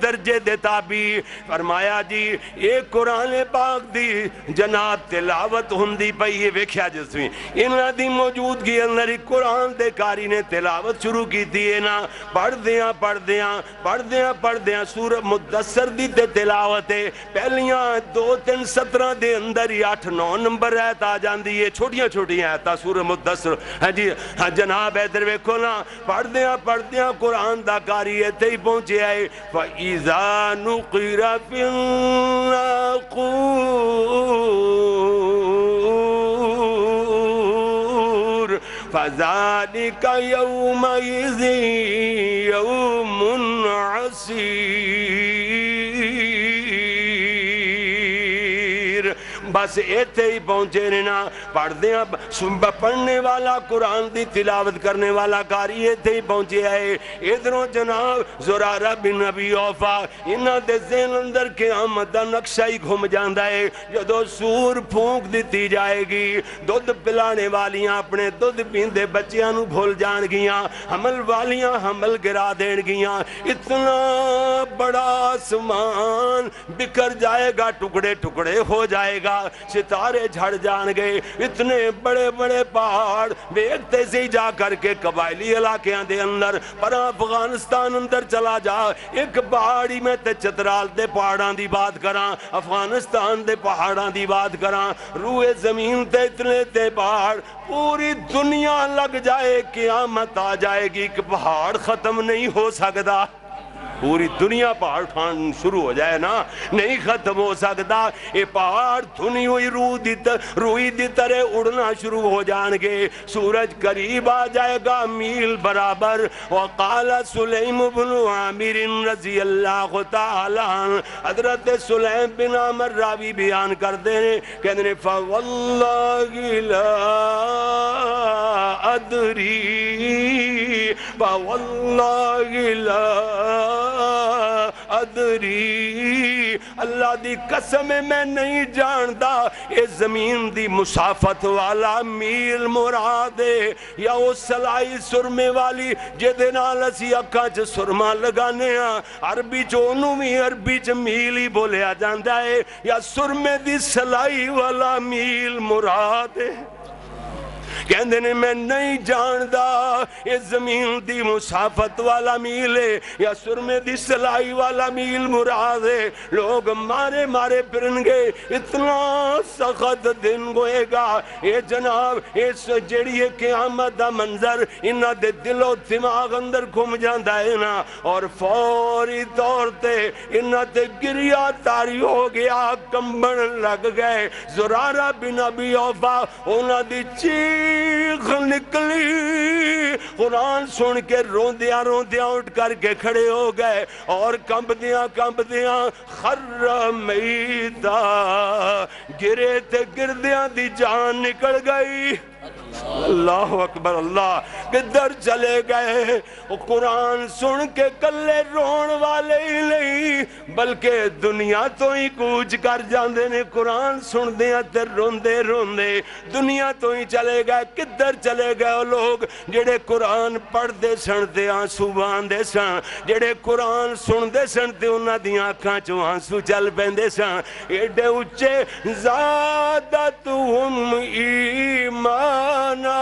S1: درجے دے تابعی. فرمایا جی ایک قرآن پاک دی جناب تلاوت ہندی پئی یہ ویکھیا جسویں انہاں دی موجودگی اندر قرآن دے کاری نے تلاوت شروع کی تھی نا. پڑھ دیاں سورہ مدثر دی تے تلاوت ہے. پہلیاں 2-3-17 دے اندر ہی 8-9 نمبر آیت آ جاندی ہے, چھوٹیاں آیتاں سورہ مدثر. ہاں جی جناب ادھر ویکھو نا, پڑھ دیاں قرآن دا کاری تے ہی پہنچے آئے. فَإِذَا نُقِرَ فِي النَّاقُورِ فَذَلِكَ يَوْمَئِذٍ يَوْمٌ عَسِيرٌ. بس ایتھے ہی پہنچے رہنا. پڑھنے والا قرآن دی تلاوت کرنے والا کاری ایتھے ہی پہنچے آئے. ادھروں جناب زرارہ بن ابی اوفا انہاں دے ذہن اندر قیامت دا نقشہ ہی گھم جاندا ہے. جدو سور پھونک دیتی جائے گی, دودھ پلانے والیاں اپنے دودھ پیندے بچیاں نو بھول جان گیاں, حمل والیاں حمل گرا دین گیاں, اتنا بڑا آسمان بکھر جائے گا, ٹکڑے ٹکڑے ہو جائے گا, ستارے جھڑ جان گے, اتنے بڑے بڑے پہاڑ ویکھتے سے ہی جا کر کے قبائلی علاقیاں دے اندر. پر افغانستان اندر چلا جا, ایک پہاڑی میں تے چترال دے پہاڑاں دی بات کراں, افغانستان دے پہاڑاں دی بات کراں, روئے زمین تے اتنے تے پہاڑ, پوری دنیا لگ جائے قیامت آ جائے گی, ایک پہاڑ ختم نہیں ہو سکتا. پوری دنیا پہاڑ اٹھان شروع ہو جائے نا, نہیں ختم ہو سکتا. یہ پہاڑ دھنی ہوئی روئی دی طرح اڑنا شروع ہو جان گے. سورج قریب آ جائے گا میل برابر. وقال سلیم بن عامر رضی اللہ تعالی عنہ, حضرت سلیم بن عامر راوی بیان کر دینے, کہتے ہیں فواللہ لا ادری فواللہ لا ادری, اللہ دی قسم میں نہیں جاندا اس زمین دی مسافت والا میل مراد ہے یا وہ سلائی سرمے والی جدے نال اسی اکھاں چ سرما لگانے ہاں. عربی چ اونوں وی عربی چ میل ہی بولیا جاندا ہے, یا سرمے دی سلائی والا میل مراد ہے. کہندے نے میں نہیں جاندا اس زمین دی مسافت والا میل ہے یا سرمے دی سلائی والا میل مراد ہے. لوگ مارے پھرن گے, اتنا سخت دن ہوئے گا. اے جناب اس جڑی قیامت دا منظر انہاں دے دل و دماغ اندر گھم جاندا ہے نا, اور فوری طور تے انہاں تے گریا تاری ہو گیا, کمبن لگ گئے. زرارہ بن ابی اوفا انہاں دی چیخ نکلی, قرآن سن کے روندیاں اٹھ کر کے کھڑے ہو گئے, اور کمبدیاں خر میتا, گرے تے گردیاں دی جان نکل گئی. اللہ اکبر, اللہ کدھر چلے گئے؟ قرآن سن کے کلے رون والے ہی نہیں, بلکہ دنیا تو ہی کوچ کر جاندے نے قرآن سن دیا تے روندے روندے دنیا تو ہی چلے گئے کدھر چلے گئے وہ لوگ جڑے قرآن پڑھ دے سن تے آنسو باندے سن جڑے قرآن سن دے سن تے انہاں دیاں آنکھاں چوں آنسو چل پیندے سن ایڈے اچھے زادتہم ایمانا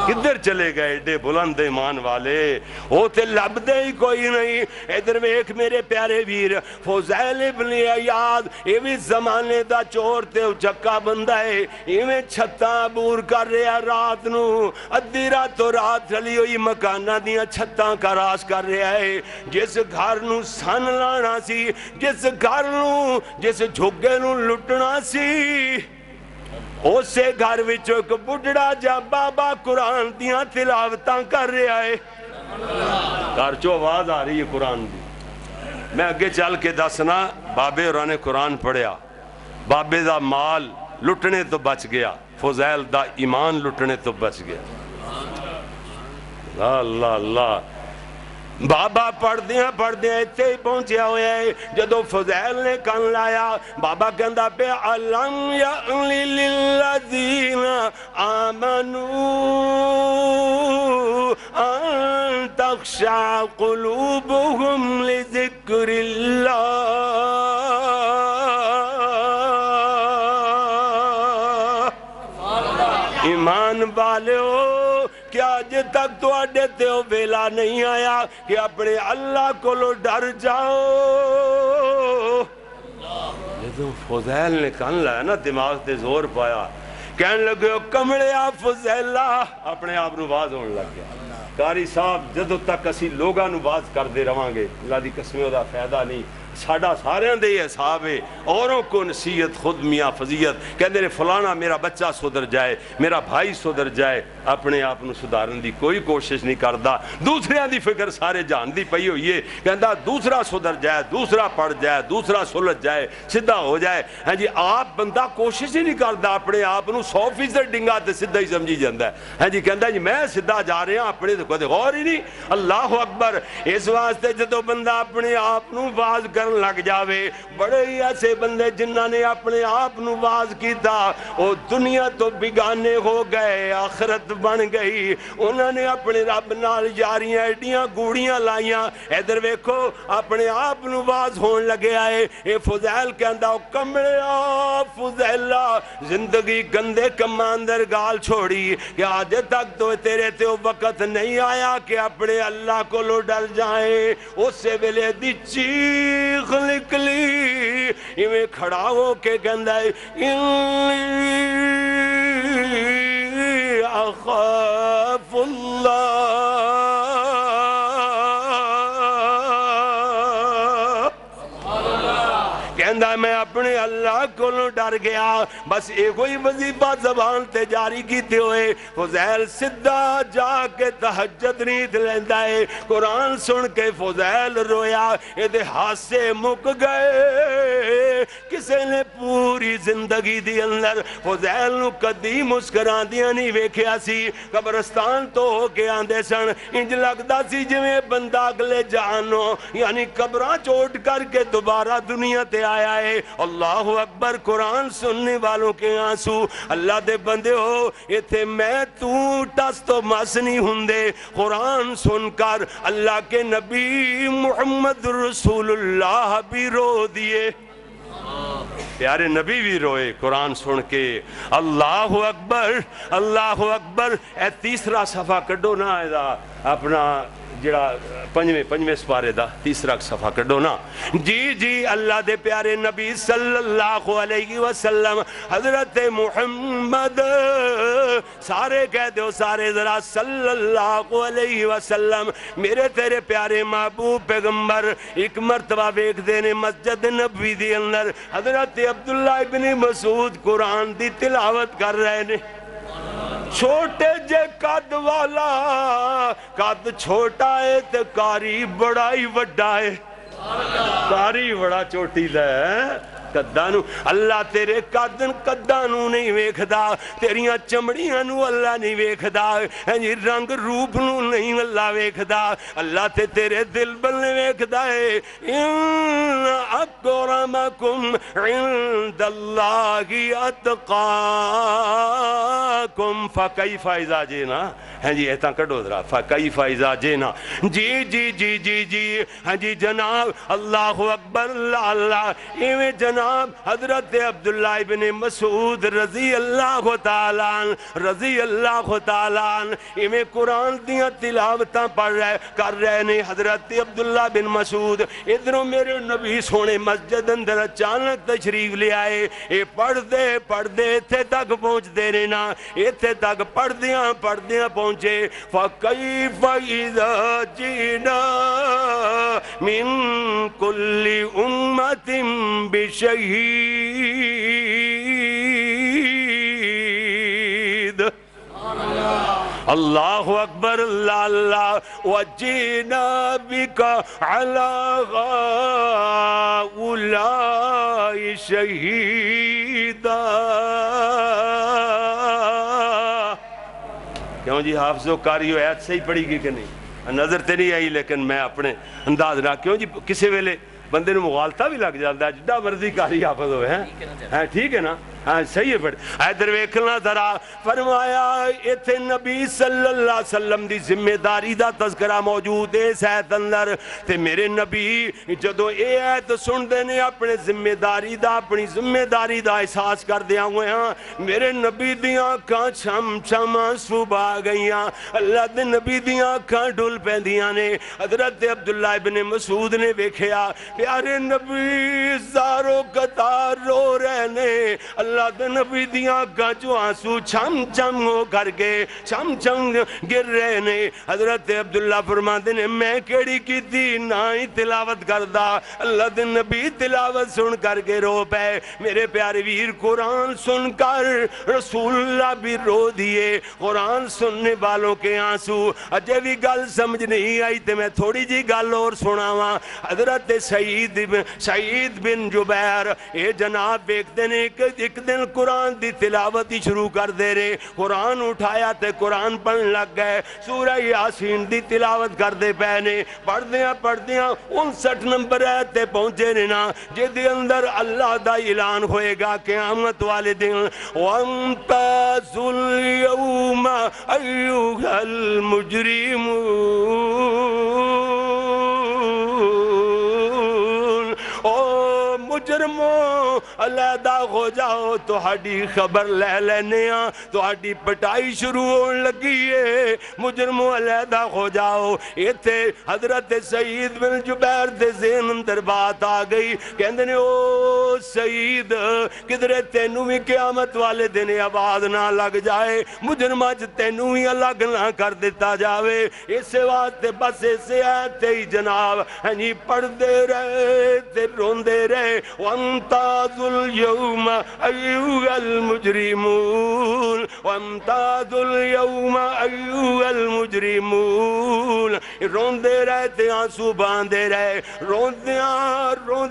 S1: کدھر چلے گئے ایڈے بلند ایمان والے وہ تے لب دے ہی کوئی نہیں ادھر ویکھ میرے پیارے ویر فضیل ابن عیاض یہ بھی زمانے دا چور تے چکا بندہ ہے ایویں چھتاں عبور کر رہا رات نو ادھی رات تو رات چلی ہوئی مکانہ دیاں چھتاں کا راس کر رہا ہے جس گھر نو سن لانا سی جس گھر نو جس جھگے نو لٹنا سی اسے گھر وچوں ایک بڑھڑا جا بابا قرآن دیاں تلاوتاں کر رہا ہے گھر چو آواز آ رہی ہے قرآن دی میں اگے چل کے دسنا بابے اور نے قرآن پڑھیا بابے دا مال لٹنے تو بچ گیا فضیل دا ایمان لٹنے تو بچ گیا اللہ اللہ بابا پڑھ دیا اتنے ہی پہنچیا ہویا ہے جدو فضیل نے کن لایا بابا کہندا پہ علم یعلی للذین آمنوا ان تخشع قلوبهم لذکر اللہ ایمان والے ہو کیا آج تک تو آڈے تے ہو ویلا نہیں آیا کہ اپنے اللہ کو لو ڈر جاؤ لیکن فضیل نے کہن لایا نا دماغ تے زور پایا کہن لگے ہو کمڑے آپ فضیلہ اپنے آپ نو باز ہونے لگ گیا کاری صاحب جدو تک اسی لوگاں نو باز کر دے رہاں گے اللہ دی قسمیں دا فائدہ نہیں ساڑھا سارے دے حساب ہے اوروں کو نصیحت خود میاں فضیت کہندے نے فلانا میرا بچہ سدھر جائے میرا بھائی سدھر جائے اپنے آپ نو سدھارن دی کوئی کوشش نہیں کردا دوسرے دی فکر سارے جان دی پئی ہوئی ہے کہندا دوسرا سدھر جائے دوسرا پڑھ جائے دوسرا سلجھ جائے سدھا ہو جائے ہاں جی آپ بندہ کوشش ہی نہیں کردا اپنے آپ نو 100% ڈنگا تے سدھا ہی سمجھی جاندا ہے ہاں جی کہندا جی میں سدھا جا رہا اپنے تے کوئی غور ہی نہیں اللہ اکبر اس واسطے جدو بندہ اپنے آپ نو باز لگ جاوے بڑے ہی ایسے بندے جنہاں نے اپنے آپ نو باز کیتا وہ دنیا تو بگانے ہو گئے آخرت بن گئی انہوں نے اپنے رب نال یاریاں ایڈیاں گوڑیاں لائیاں ادھر ویکھو اپنے آپ نو باز ہون لگے آئے اے فضیل کہندا کمڑے آ فضیلہ زندگی گندے کماندر گال چھوڑی کہ آج تک تو تیرے تے وقت نہیں آیا کہ اپنے اللہ کو لو ڈر جائیں اس سے ویلے دی چیخ نکلی ایویں کھڑا ہو کے کہندا ہے انی اخاف اللہ کہندا میں اپنے اللہ کو ڈر گیا بس ایک کوئی وظیفہ زبان تے جاری کیتے ہوئے فضیل سدھا جا کے تہجد نیند لیندا ہے قرآن سن کے فضیل رویا یہ ہاسے مک گئے کسے نے پوری زندگی دی اندر فضیل نو کدی مسکران دیا نہیں ویکھیا سی قبرستان تو ہو کے آندے سن انج لگدا سی جویں بندہ اگلے جانو یعنی قبراں چوٹ کر کے دوبارہ دنیا تے آیا ہے اللہ اکبر قرآن سننے والوں کے آنسو اللہ دے بندے ہو یہ تھے میں تو ٹس تو مس نہیں ہندے قرآن سن کر اللہ کے نبی محمد رسول اللہ بھی رو دیے پیارے نبی بھی روئے قرآن سن کے اللہ اکبر اے تیسرا صفحہ کڈو نا اپنا جڑا پنجویں سپارے دا تیسرا صفحہ کڈو نا جی اللہ دے پیارے نبی صلی اللہ علیہ وسلم حضرت محمد سارے کہہ دو سارے ذرا صلی اللہ علیہ وسلم میرے تیرے پیارے محبوب پیغمبر ایک مرتبہ ویکھ دینے مسجد نبوی دی اندر حضرت عبداللہ ابن مسعود قرآن دی تلاوت کر رہے نے چھوٹے جے قد والا قد چھوٹا ہے تے کاری بڑا ہی وڈا ہے کاری بڑا چوٹی ہے قداں نو اللہ تیرے قداں نو نہیں ویکھدا تیریاں چمڑیاں نو اللہ نہیں ویکھدا جی رنگ روپ نو نہیں اللہ ویکھدا اللہ تے تیرے دل بل ویکھدا ہے ان اکرمکم عند اللہ اتقاکم فکیف اذا جینا ہاں جی ایتاں کڈو ذرا فکیف اذا جینا جی جی جی جی جی ہاں جی جناب اللہ اکبر اللہ اللہ ایویں جناب حضرت عبداللہ ابن مسعود رضی اللہ تعالیٰ ایویں قرآن دیاں تلاوتاں پڑھ رہے کر رہے نے حضرت عبداللہ بن مسعود ادھروں میرے نبی سونے مسجد اندر اچانک تشریف لے آئے اے پڑھ دے ایتھے تک پہنچ دے رہنا ایتھے تک پڑھ دیاں پہنچے فَكَيْفَ إِذَا جِئْنَا مِن كُلِّ أُمَّةٍ بِشَهِيدٍ اللہ اکبر اللہ اللہ وَجِئْنَا بِكَ عَلَىٰ هَؤُلَاءِ شَهِيدًا کیوں جی حافظ و قاری و آیت صحیح پڑھی گی کہ نہیں نظر تے نہیں آئی لیکن میں اپنے انداز رہا کیوں جی کسی ویلے بندے نے مغالطہ بھی لگ جاتا ہے جڈا مرضی قاری حافظ ہوئے ہیں ٹھیک ہے نا ہاں صحیح ہے پڑھ ایدر ویکھنا ذرا فرمایا ایتھے نبی صلی اللہ علیہ وسلم دی ذمہ داری دا تذکرہ موجود ہے سیت اندر تے میرے نبی جدو اے ایت سن دینے اپنے ذمہ داری دا احساس کر دیا ہوئے ہیں میرے نبی دیاں کھاں چھم صبح گئیاں اللہ دے نبی دیاں کھاں ڈھل پہ دیاں نے حضرت عبداللہ ابن مسعود نے ویکھیا پیارے نبی زارو قطار رو رہنے اللہ دے نبی دیاں گاجو آنسو چھم ہو کر کے چھم گر رہے نے حضرت عبداللہ فرماتے نے میں کیڑی کی تھی نہ ہی تلاوت کردہ اللہ دے نبی تلاوت سن کر کے رو پہ میرے پیارے ویر قرآن سن کر رسول اللہ بھی رو دیے قرآن سننے والوں کے آنسو اجے بھی گل سمجھ نہیں آئی تے میں تھوڑی جی گل اور سناواں حضرت سعید بن جبیر اے جناب بیکتے نے ایک دن قرآن دی تلاوت ہی شروع کر دے رہے قرآن اٹھایا تے قرآن پڑھ لگ گئے سورہ یاسین دی تلاوت کر دے پہنے پڑھ دیاں 59 نمبر آیت پہنچے رہنا جدی اندر اللہ دا اعلان ہوئے گا قیامت والے دن وَامْتَازُوا الْيَوْمَ أَيُّهَا الْمُجْرِمُونَ مجرموں علیحدہ ہو جاؤ تو ہڈی خبر لے لینے ہاں تو ہڈی پٹائی شروع ہونے لگی ہے مجرموں علیحدہ ہو جاؤ یہ تھے حضرت سعید بن جبیر دے ذہن اندر بات آ گئی کہندے نے او سعید کدھرے تینوں بھی قیامت والے دن آواز نہ لگ جائے مجرمہ تینوں ہی الگ نہ کر دیتا جاوے اس واسطے بس اسے آتے ہی جناب ہنی پڑھ دے رہے تے رون دے رہے وَامْتَازُوا الْيَوْمَ أَيُّهَا الْمُجْرِمُونَ وَامْتَازُوا الْيَوْمَ أَيُّهَا الْمُجْرِمُونَ رون دے رہے تے آنسو باندے رہے رون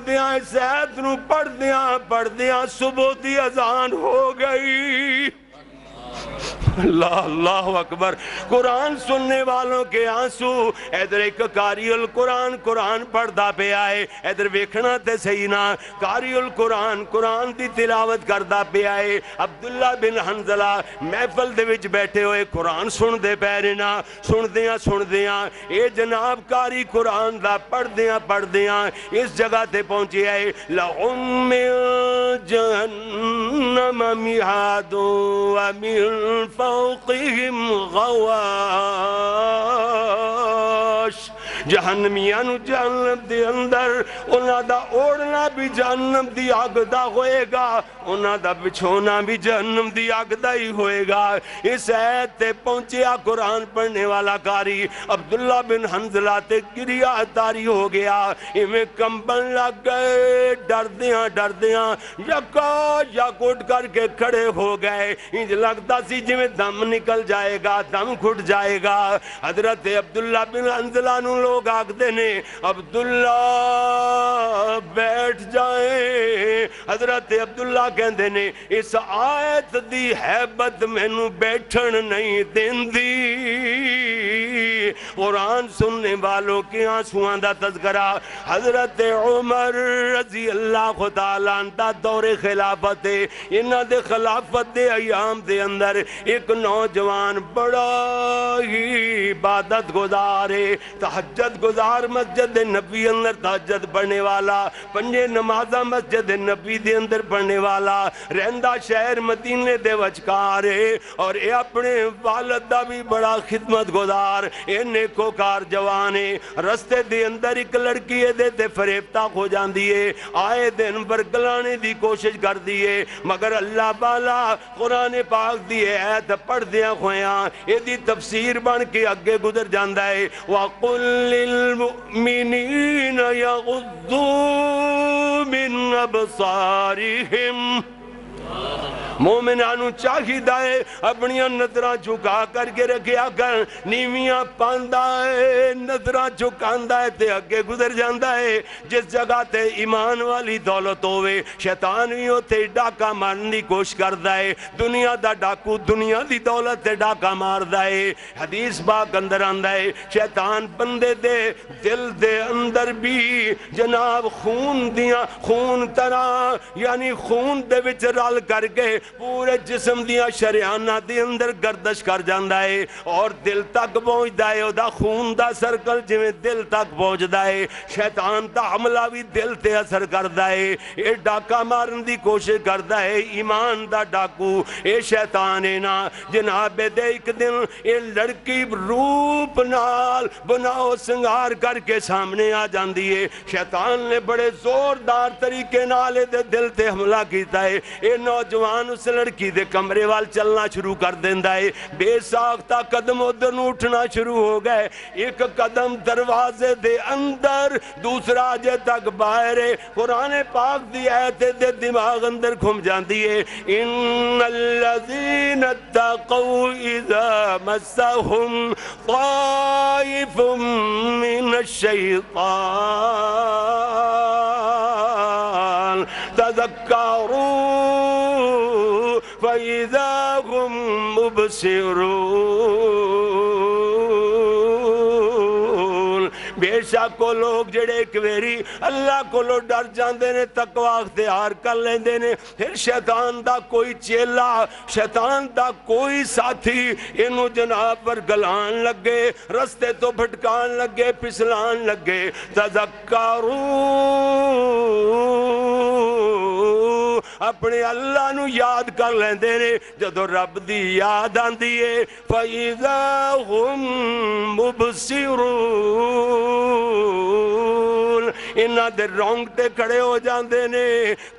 S1: دیاں سیت نو پڑھ دیاں صبح دی اذان ہو گئی اللہ اکبر قرآن سننے والوں کے آنسو ادھر ایک قاری القرآن قرآن پڑھدا پہ آئے ادھر ویکھنا تے صحیح نا قاری القرآن قرآن دی تلاوت کردا پہ آئے عبداللہ بن حنزلہ محفل دے وچ بیٹھے ہوئے قرآن سن دے پہ رہنا سن دیاں اے جناب قاری قرآن دا پڑھ دیاں اس جگہ تے پہنچے آئے لَهُم مِّن جَهَنَّمَ مِہَادٌ وَمِن فوقهم غواش جہنمیاں نو جہنم دی اندر انہاں دا اوڑنا بھی جہنم دی آگ دا ہوئے گا انہاں دا بچھونا بھی جہنم دی آگ دا ہی ہوئے گا اس آیت تے پہنچیا قرآن پڑھنے والا قاری عبداللہ بن حنزلہ تے گریہ تاری ہو گیا ہمیں کمبن لگ گئے ڈر دیاں یا کوٹ کر کے کھڑے ہو گئے انج لگتا سی جویں دم نکل جائے گا دم گھٹ جائے گا حضرت عبداللہ بن حنزلہ نو لوگ آگدے نے عبداللہ بیٹھ جائیں، حضرت عبداللہ کہندے نے اس آیت دی حیبت مینوں بیٹھن نہیں دیندی۔ قرآن سننے والوں کے آنسوان دا تذکرہ حضرت عمر رضی اللہ تعالیٰ عنہ دور خلافت ہے، انہاں دے خلافت دے ایام دے اندر ایک نوجوان بڑا ہی عبادت گزارے، تہجد گزار، مسجد نبی اندر تہجد پڑھنے والا، پنجے نمازہ مسجد نبی دے اندر پڑھنے والا، رہندہ شہر مدینے دے وچکارے، اور اے اپنے والد دا بھی بڑا خدمت گزار، اے نیکوکار جوانے۔ رستے دے اندر ایک لڑکی دے تے فریفتہ ہو جان دیئے، آئے دن پر گلانے دی کوشش کر دیئے، مگر اللہ بالا قرآن پاک دیئے ایت پڑھ دیا خویاں، یہ دی تفسیر بن کے اگے گزر جاندہ ہے وَقُلْ لِلْمُؤْمِنِينَ يَغُضُّوا مِنْ أَبْصَارِهِمْ، مومنانو چاہی دائے اپنیاں نظران چکا کر کے رکھیا کر، نیویاں پاندہ ہے نظران چکاندہ ہے تے اگے گزر جاندہ ہے۔ جس جگہ تے ایمان والی دولت ہوئے شیطانیوں تے ڈاکہ مارنی کوشش کردہ ہے، دنیا دا ڈاکو دنیا دی دولت تے ڈاکہ ماردہ ہے۔ حدیث باق اندر آندہ ہے شیطان بندے دے دل دے اندر بھی جناب خون طرح یعنی خون دے وچ رال کر کے پورے جسم دیا شریانہ دی اندر گردش کر جاندہ ہے، اور دل تک پہنچ دائے، او دا خون دا سرکل جویں دل تک پہنچ دائے، شیطان دا حملہ بھی دل تے اثر کر دائے، اے ڈاکہ مارن دی کوشش کر دائے، ایمان دا ڈاکو اے شیطان ہے نا جناب دے ایک دن اے لڑکی روپ نال بناؤ سنگار کر کے سامنے آ جاندی ہے، شیطان نے بڑے زوردار طریقے نالے دے دل تے حملہ کیتا ہے، اے نوجوان اس لڑکی دے کمرے وال چلنا شروع کر دیندہ ہے، بے ساختہ قدم ادھر اٹھنا شروع ہو گئے، ایک قدم دروازے دے اندر دوسرا جے تک باہر ہے، قرآن پاک دی آیت دے دماغ اندر گھم جاندی ہے ان الذین اتقوا اذا مسهم طائف من الشیطان تذکروا فَإِذَا هُمْ مُبْصِرُونَ۔ بے شک کو لوگ جڑے ایک ویری اللہ کو لو ڈر جاندے نے تقوی اختیار کر لیندے نے، پھر شیطان دا کوئی چیلا شیطان دا کوئی ساتھی انہوں جناب پر گلان لگے، رستے تو بھٹکان لگے، پسلان لگے، تذکروا اپنے اللہ نو یاد کر لیندے نے، جدو رب دی یاد آندی ہے فَإِذَا هُمْ مُبْصِرُونَ، انہاں دے رونگٹے کھڑے ہو جاندے نے،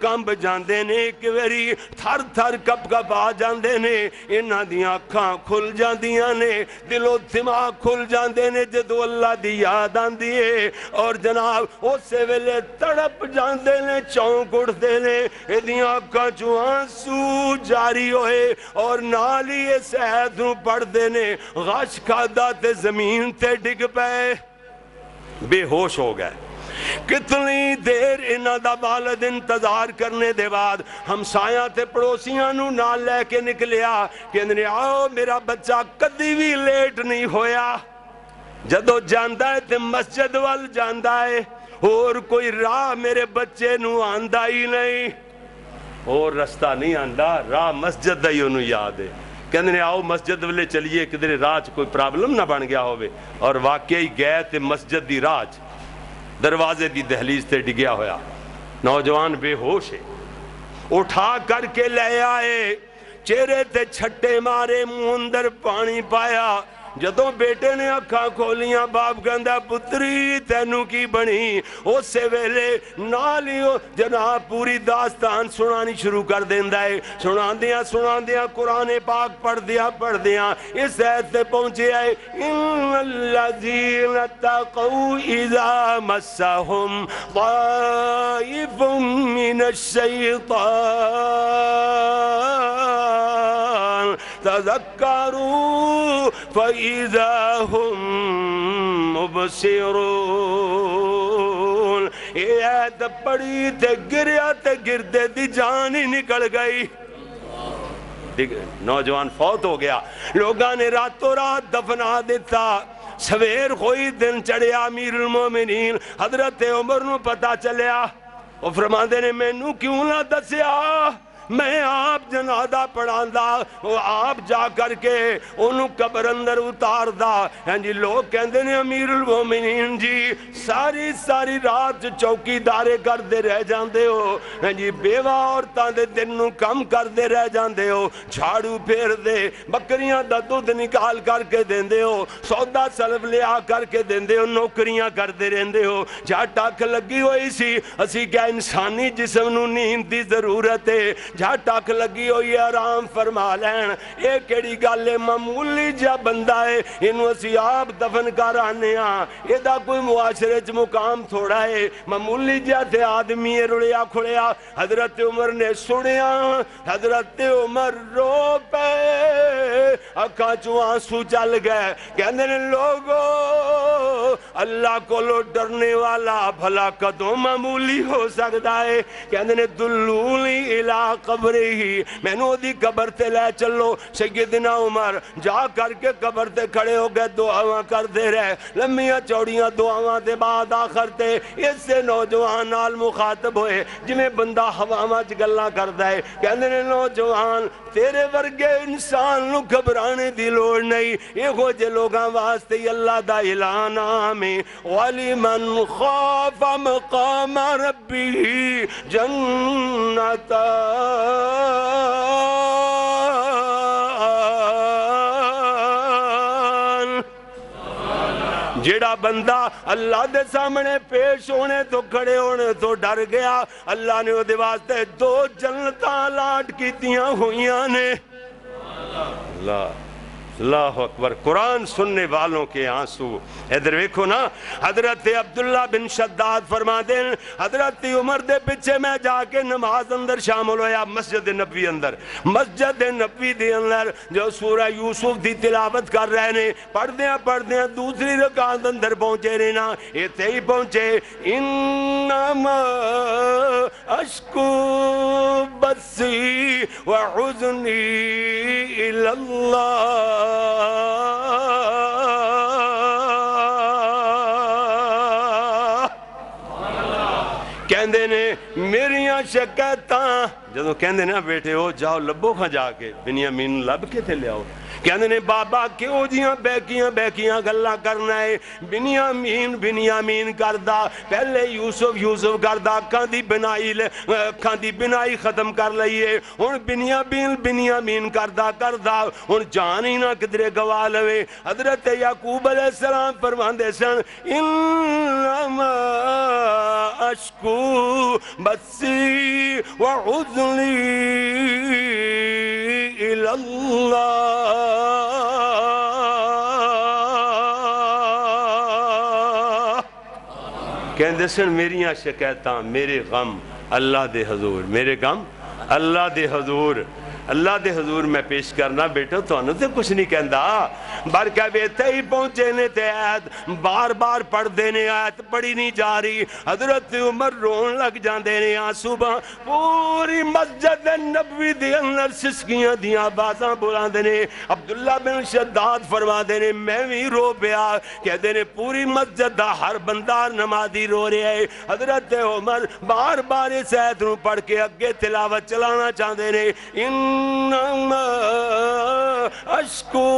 S1: کمب جاندے نے، ایک ویری تھر تھر کپ کپ آ جاندے نے، انہاں دیاں اکھاں کھل جاندیاں نے، دل و دماغ کھل جاندے نے جدو اللہ دی یاد آندی ہے، اور جناب اسے ویلے تڑپ جاندے نے، چونک اٹھدے نے، ایدیاں اکھاں چوں آنسو جاری ہوئے، اور نالی اس عید نو پڑھ دینے، غش کھادا تے زمین تے ڈگ پے، بے ہوش ہو گئے۔ کتنی دیر انہاں دا والد انتظار کرنے دے بعد ہمسایاں تے پڑوسیاں نو نال لے کے نکلیا کہ انہیں آؤ میرا بچہ کدی بھی لیٹ نہیں ہویا، جدو جاندہ ہے تے مسجد وال جاندہ ہے، اور کوئی راہ میرے بچے نو آندہ ہی نہیں، اور رستہ نہیں آندہ، راہ مسجد دا ہی انہوں یاد ہے، کہنے نے آؤ مسجد والے چلیے کدھر راہ کوئی پرابلم نہ بن گیا ہوئے، اور واقعی گئے تے مسجد دی راہ دروازے دی دہلیز تے ڈگیا ہویا، نوجوان بے ہوش ہے، اٹھا کر کے لے آئے، چہرے تے چھٹے مارے، منہ اندر پانی پایا، جدوں بیٹے نے اکھاں کھولیاں باپ کہندا پتری تینوں کی بنی، اسے ویلے نالیوں جناب پوری داستان سنانی شروع کر دیندہ ہے، سناندیاں قرآن پاک پڑھ دیا اس آیت تے پہنچے آئے ان الذین اتقوا اذا مسهم طائف من الشیطان تذکروا فإذا هم مبصرون. یہ آیت پڑھی تے گریا تے گردے دی جان ہی نکل گئی. نوجوان فوت ہو گیا, لوگاں نے راتوں رات دفنا دیتا. سویر کوئی دن چڑھیا, امیر المومنین حضرت عمر نو پتہ چلیا. وہ فرماندے نے مینوں کیوں نہ دسیا, میں آپ جنازہ پڑھاندا, وہ آپ جا کر کے انہوں قبر اندر اتار دا. ہاں جی لوگ کہندے نے امیر المومنین جی ساری ساری رات چوکی دارے کر دے رہ جاندے ہو, ہاں جی بیوہ عورتاں دے دن نو کم کر دے رہ جاندے ہو, جھاڑو پھیر دے, بکریاں دا دودھ نکال کر کے دیندے ہو, سودا سلف لیا کر کے دیندے ہو, نوکریاں کر دے رہندے ہو. جا ٹاک لگی ہوئی سی, اسی کیا انسانی جسم نو نیند دی ضرورت ہے, جا ٹاک لگی ہوئی آرام فرما لین. اے کیڑی گل ہے, معمولی جا بندہ ہے, انہوں اسی آپ دفن کر آنے ہاں, یہ دا کوئی معاشرے چ مقام تھوڑا ہے, معمولی جا تے آدمی رڑیا کھڑیا. حضرت عمر نے سنیا, حضرت عمر رو پے, اکھاں چوں آنسو چل گئے. کہندے نے لوگو اللہ کو لو ڈرنے والا بھلا کدوں معمولی ہو سکتا ہے. کہندے نے دلونی الی قبر ہی, میں نو دی قبر تے لے چلو. سیدنا عمر جا کر کے قبر تے کھڑے ہو گئے, دعاواں کر دے رہے, لمبیاں چوڑیاں دعاواں دے بعد آخر تے اس سے نوجوان نال مخاطب ہوئے جویں بندہ ہواواں وچ گلاں کردا ہے. کہندے نے نوجوان تیرے ورگے انسان نو گھبرانے دی لوڑ نہیں, ایہو جے لوگاں واسطے اللہ دا اعلان آمیں وَلِمَنْ خَافَ مَقَامَ رَبِّهِ جَنَّتَانِ. جیڑا بندہ اللہ دے سامنے پیش ہونے تو کھڑے ہونے تو ڈر گیا, اللہ نے وہ دے واسطے دو جنتاں لاٹ کیتیاں ہوئیاں نے. اللہ اکبر. قرآن سننے والوں کے آنسو. ادھر ویکھو نا, حضرت عبداللہ بن شداد فرما دیں حضرت عمر دے پچھے میں جا کے نماز اندر شامل ہویا مسجد نبوی اندر. مسجد نبوی دے اندر جو سورہ یوسف دی تلاوت کر رہے نے, پڑھ دیاں دوسری رکعت اندر پہنچے رہنا, ایتھے ہی پہنچے انما اشکو بسی وحزنی الاللہ. کہندے نے میریاں شکایتاں, جدوں کہندے نے بیٹے ہو جاؤ لبو کھا جا کے بنیامین لب کے تھے لے آؤ. کہندے نے بابا کیوں جیاں بیکیاں گلاں کرنا ہے, بنیامین کردا, پہلے یوسف کردا, اکھاں دی بنائی ختم کر لئیے, ہن بنیامین کردا, ہن جان ہی نہ کدرے گوا لوے. حضرت یعقوب علیہ السلام فرماندے سن انما اشکو بسی وحزنی الاللہ. کہندے سن میریاں شکایتاں میرے غم اللہ دے حضور, میرے غم اللہ دے حضور میں پیش کرنا. بیٹو تو انہوں تے کچھ نہیں کہندا, برکہ بیتے ہی پہنچے نے تے آیت بار بار پڑھ دینے, آیت پڑھی نہیں جا رہی. حضرت عمر رون لگ جاندے نے, آنسو باں پوری مسجد نبوی دی اندر سسکیاں دیاں بازاں بلاندے نے. عبداللہ بن شداد فرما دے نے میں بھی رو پیا, کہتے نے پوری مسجد دا ہر بندہ نمازی رو رہے ہے. حضرت عمر بار بار اس آیت نو پڑھ کے اگے تلاوت چلانا چاہتے نے انما اشکو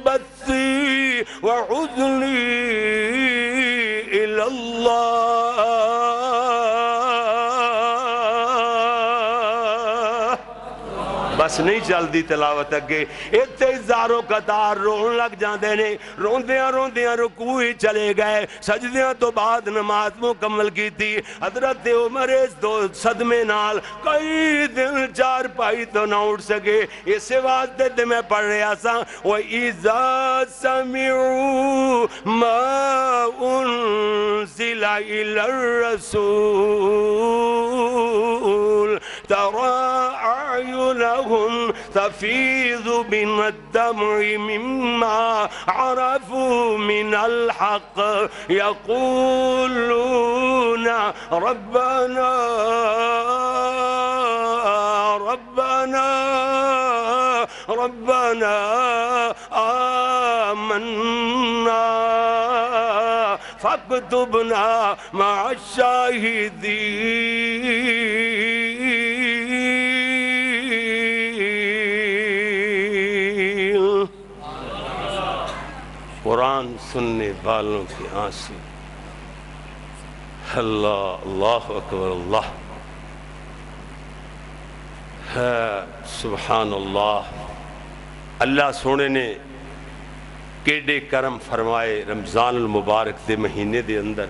S1: بثی وحزنی الاللہ. بس نہیں چلدی تلاوت اگے, اتنے زاروں قطار رون لگ جاندے نے. روندیاں رکوع ہی چلے گئے, سجدیاں تو بعد نماز مکمل کی تھی. حضرت عمر اس دو صدمے نال کئی دن چار پائی تو نہ اٹھ سکے. اس واسطے تے میں پڑھ رہا سا وَإِذَا سَمِعُوا مَا أُنزِلَ إِلَى الرَّسُولِ تَرَى أَعْيُنَهُمْ تفيض من الدمع مما عرفوا من الحق يقولون ربنا ربنا ربنا آمنا فاكتبنا مع الشاہدین۔ قرآن سننے والوں کی آنسو، اللہ اللہ اکبر، اللہ ہے سبحان اللہ۔ اللہ سونے نے کیڑے کرم فرمائے رمضان المبارک دے مہینے دے اندر،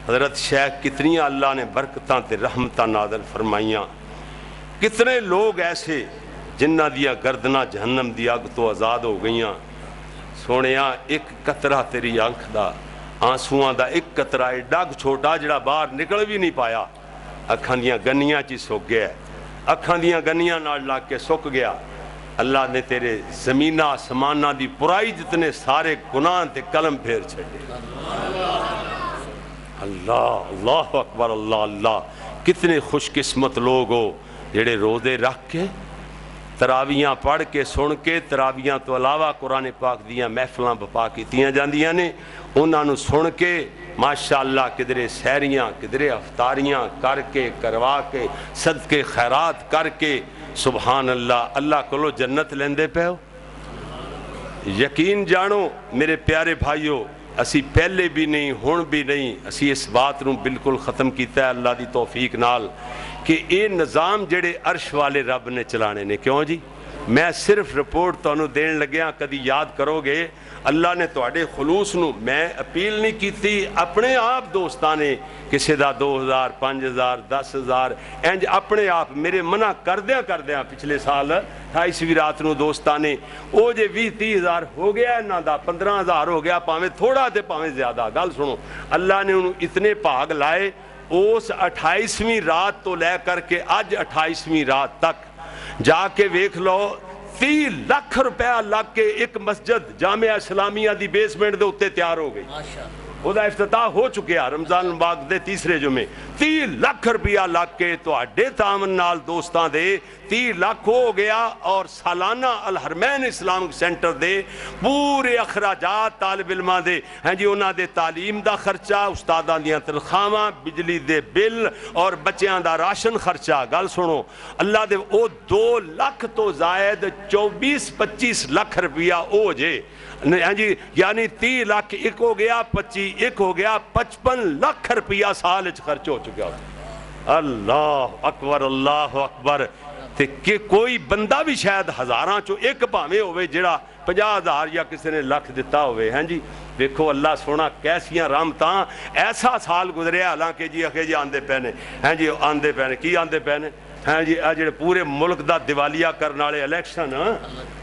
S1: حضرت شیخ کتنی اللہ نے برکتاں تے رحمتاں نازل فرمائیاں، کتنے لوگ ایسے جنہ دیا گردناں جہنم دی اگ تو آزاد ہو گئیاں۔ سونیاں ایک قطرہ تیری آنکھ دا آنسواں دا ایک قطرہ ایڈا چھوٹا جڑا باہر نکل بھی نہیں پایا، اکھاں دیاں گنیاں چی سک گیا، اکھاں دیاں گنیاں نال لا کے سک گیا۔ اللہ نے تیرے زمینہ آسمانہ دی پرائی جتنے سارے گناہ تے قلم پھیر چھڑے۔ اللہ اللہ اکبر، اللہ اللہ۔ کتنے خوش قسمت لوگ ہو جڑے روزے رکھ کے، تراویاں پڑھ کے، سن کے، تراویاں تو علاوہ قرآن پاک دیاں محفلاں بپا کیتیاں جاندیاں نے، انہاں نو سن کے ماشاءاللہ کدرے سہریاں کدرے افطاریاں کر کے کروا کے صدقے خیرات کر کے سبحان اللہ اللہ کولو جنت لیندے پہ ہو۔ یقین جانو میرے پیارے بھائیو، اسی پہلے بھی نہیں ہون بھی نہیں، اسی اس بات نو بالکل ختم کیتا ہے اللہ دی توفیق نال کہ اے نظام جڑے عرش والے رب نے چلانے نے۔ کیوں جی؟ میں صرف رپورٹ تو انہوں دین لگیاں، کدی یاد کرو گے اللہ نے توڑے خلوص نو، میں اپیل نہیں کی تھی اپنے آپ دوستانے کسی دا 2000 5000 10000 انج اپنے آپ میرے منع کردیاں پچھلے سال 28ویں رات نو دوستانے او جے 20-30 ہو گیا نہ دا 15000 ہو گیا، پاویں تھوڑا تے پاویں زیادہ۔ گل سنو، اللہ نے انہوں اتنے بھاگ لائے اس 28ویں رات تو لے کر کے اج 28ویں رات تک جا کے ویکھ لو 30 لاکھ روپیہ لگ کے ایک مسجد جامعہ اسلامیہ دی بیسمنٹ دے اتے تیار ہو گئی، وہ دا افتتاح ہو چکے ہیں رمضان المبارک دے تیسرے جمعے۔ 30 لاکھ روپیہ لگ کے تو اڈے تعاون نال دوستان دے 30 لاکھ ہو گیا، اور سالانہ الحرمین اسلامک سینٹر دے پورے اخراجات طالب علماں دے ہیں جی، انہاں دے تعلیم دا خرچہ، استاداں دیاں تنخواہاں، بجلی دے بل اور بچیاں دا راشن خرچہ۔ گل سنو، اللہ دے او 2 لاکھ تو زائد 24-25 لاکھ روپیہ او جے جی، یعنی 30 لاکھ ایک ہو گیا، 25 ایک ہو گیا، 55 لاکھ روپیہ سال خرچ ہو چکا۔ اللہ اکبر اللہ اکبر۔ تے کہ کوئی بندہ بھی شاید ہزاراں چو ایک پاویں ہوئے جڑا 50,000 یا کسی نے لاکھ دیتا ہوئے ہیں جی۔ دیکھو اللہ سونا کیسیاں رحمتاں، ایسا سال گزریا حالانکہ جی اکھے جی آندے پہنے ہیں جی، آندے پہنے کی آندے پہنے ہیں جی، جڑے پورے ملک دا دیوالیہ کرنے والے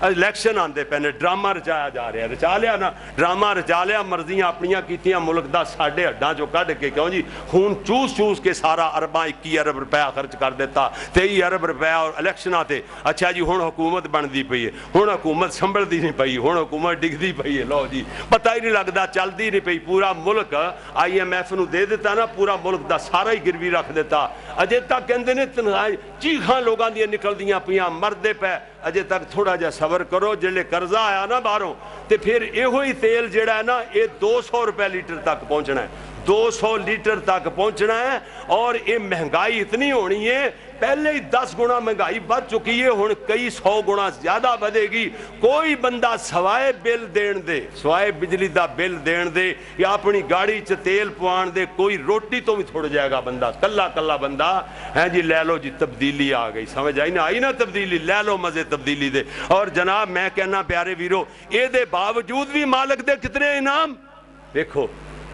S1: الیکشن آندے پہنے، ڈرامہ رچایا جا رہا ہے، رچا لیا نا ڈرامہ، رچا لیا، مرضیاں اپنیاں کیتیاں ملک دا ساڑھے ہڈاں جو کڈ کے، کیوں جی خون چوس کے سارا 21 ارب روپیہ خرچ کر دیتا، 23 ارب روپیہ اور الیکشناں تے۔ اچھا جی ہن حکومت بندی پئی ہے، ہن حکومت سنبھلدی نہیں پئی، ہن حکومت ڈگدی پئی ہے، لو جی پتہ ہی نہیں لگدا، چلدی نہیں پئی، پورا ملک IMF نو دے دیتا نا، پورا ملک دا سارا ہی گروی رکھ دیتا۔ اجے تک کہندے نے تنہائی چیخاں لوگاں دیاں نکل دیاں پیاں مردے پہ، اجے تک تھوڑا جا صبر کرو، جلے قرضہ آیا نا باہروں تے پھر ایہو ہی تیل جڑا ہے نا یہ 200 روپے لیٹر تک پہنچنا ہے، 200 لیٹر تک پہنچنا ہے، اور یہ مہنگائی اتنی ہونی ہے، پہلے ہی 10 گنا مہنگائی بڑھ چکی ہے، ہن کئی 100 گنا زیادہ بدے گی۔ کوئی بندہ سوائے بل دین دے، سوائے بجلی دا بل دین دے یا اپنی گاڑی چ تیل پوان دے، کوئی روٹی تو بھی تھوڑ جائے گا بندہ، کلا بندہ ہے جی۔ لے لو جی تبدیلی آ گئی، سمجھ آئی نا تبدیلی، لے لو مزے تبدیلی دے۔ اور جناب میں کہنا پیارے ویرو، اے دے باوجود بھی مالک دے کتنے انعام، دیکھو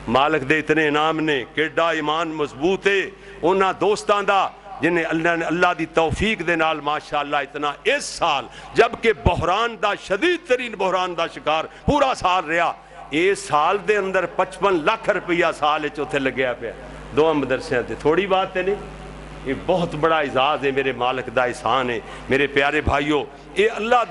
S1: مالک دے اتنے انعام نے، کیڈا ایمان مضبوط ہے انہاں دوستاں دا جنہیں اللہ دی توفیق دے نال ماشاءاللہ اتنا اس سال، جبکہ بحران دا شدید ترین بحران دا شکار پورا سال رہا، اس سال دے اندر 55 لاکھ روپیہ سال چوتھے لگیا پہ 2 مدرسے تے، تھوڑی بات ہے نہیں یہ بہت بڑا اعزاز ہے، میرے مالک دا احسان ہے میرے پیارے بھائیو۔ یہ اللہ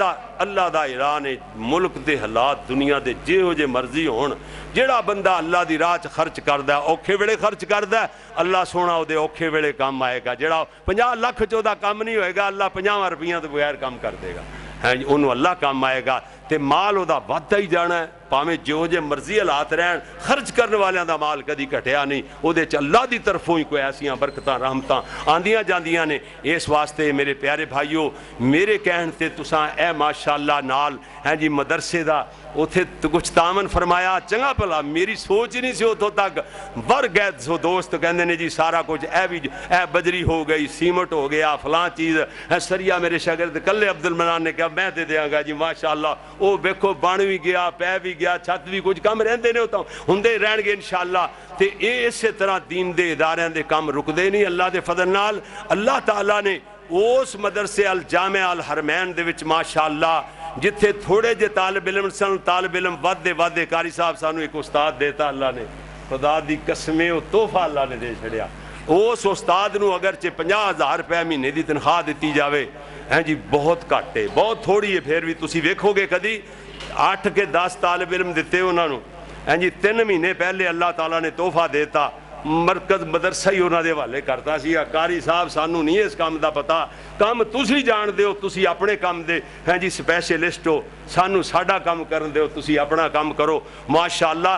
S1: دا اعلان ہے، ملک دے حالات دنیا دے جہو جے مرضی ہون، جیڑا بندہ اللہ دی راہ خرچ کردا ہے، اوکھے ویلے خرچ کردا ہے، اللہ سونا او دے اوکھے ویلے کام آئے گا۔ جیڑا 50 لاکھ چودہ کام نہیں ہوئے گا، اللہ 50 روپیاں تو بغیر کام کر دے گا، انہوں اللہ کام آئے گا۔ تے مال او دا ودتا ہی جانا ہے، پاویں جو جے مرضی حالات رہن، خرچ کرنے والیاں دا مال کدی گھٹیا نہیں، او دے اللہ دی طرفوں ہی کوئی ایسیاں برکتاں رحمتاں آندیاں جاندیاں نے۔ اس واسطے میرے پیارے بھائیو، میرے کہن تے تساں اے ماشاءاللہ نال جی مدرسے دا اتھے کچھ تعاون فرمایا، چنگا بھلا میری سوچ ہی نہیں سی اتھوں تک بر گئے سو دوست کہندے نے جی سارا کچھ اے بجری ہو گئی، سیمٹ ہو گیا، فلاں چیز سریا میرے شاگرد کلے عبد المنان نے کہا میں دے دیاں گا جی ماشاءاللہ، او بیکھو بن بھی گیا، پے بھی گیا، چھت بھی کچھ کم رہندے نے ہوندے رہن گے انشاءاللہ۔ تے اسی طرح دین دے اداریاں دے کام رکدے نہیں، اللہ دے فضل نال اللہ تعالیٰ نے اس مدرسے الجامع الحرمین دے وچ ماشاءاللہ جتھے تھوڑے جے طالب علم سن، طالب علم ودے قاری صاحب سانو ایک استاد دیتا اللہ نے، خدا دی قسمیں او تحفہ اللہ نے دے چھڑیا۔ اس استاد نو اگرچہ 50,000 روپے مہینے دی تنخواہ دیتی جاوے جی بہت گھٹ ہے، بہت تھوڑی ہے، پھر بھی تسی ویکھو گے کدی 8 کے 10 طالب علم دیتے انہوں نے جی 3 مہینے پہلے اللہ تعالیٰ نے تحفہ دیتا، مرکز مدرسہ ہی انہوں نے حوالے کرتا سی، قاری صاحب سانو نہیں اس کام دا پتا، کام تسی جان دے ہو، تسی اپنے کام دے جی سپیشلسٹ ہو، سانو ساڈا کام کرن دے ہو، تسی اپنا کام کرو۔ ماشاءاللہ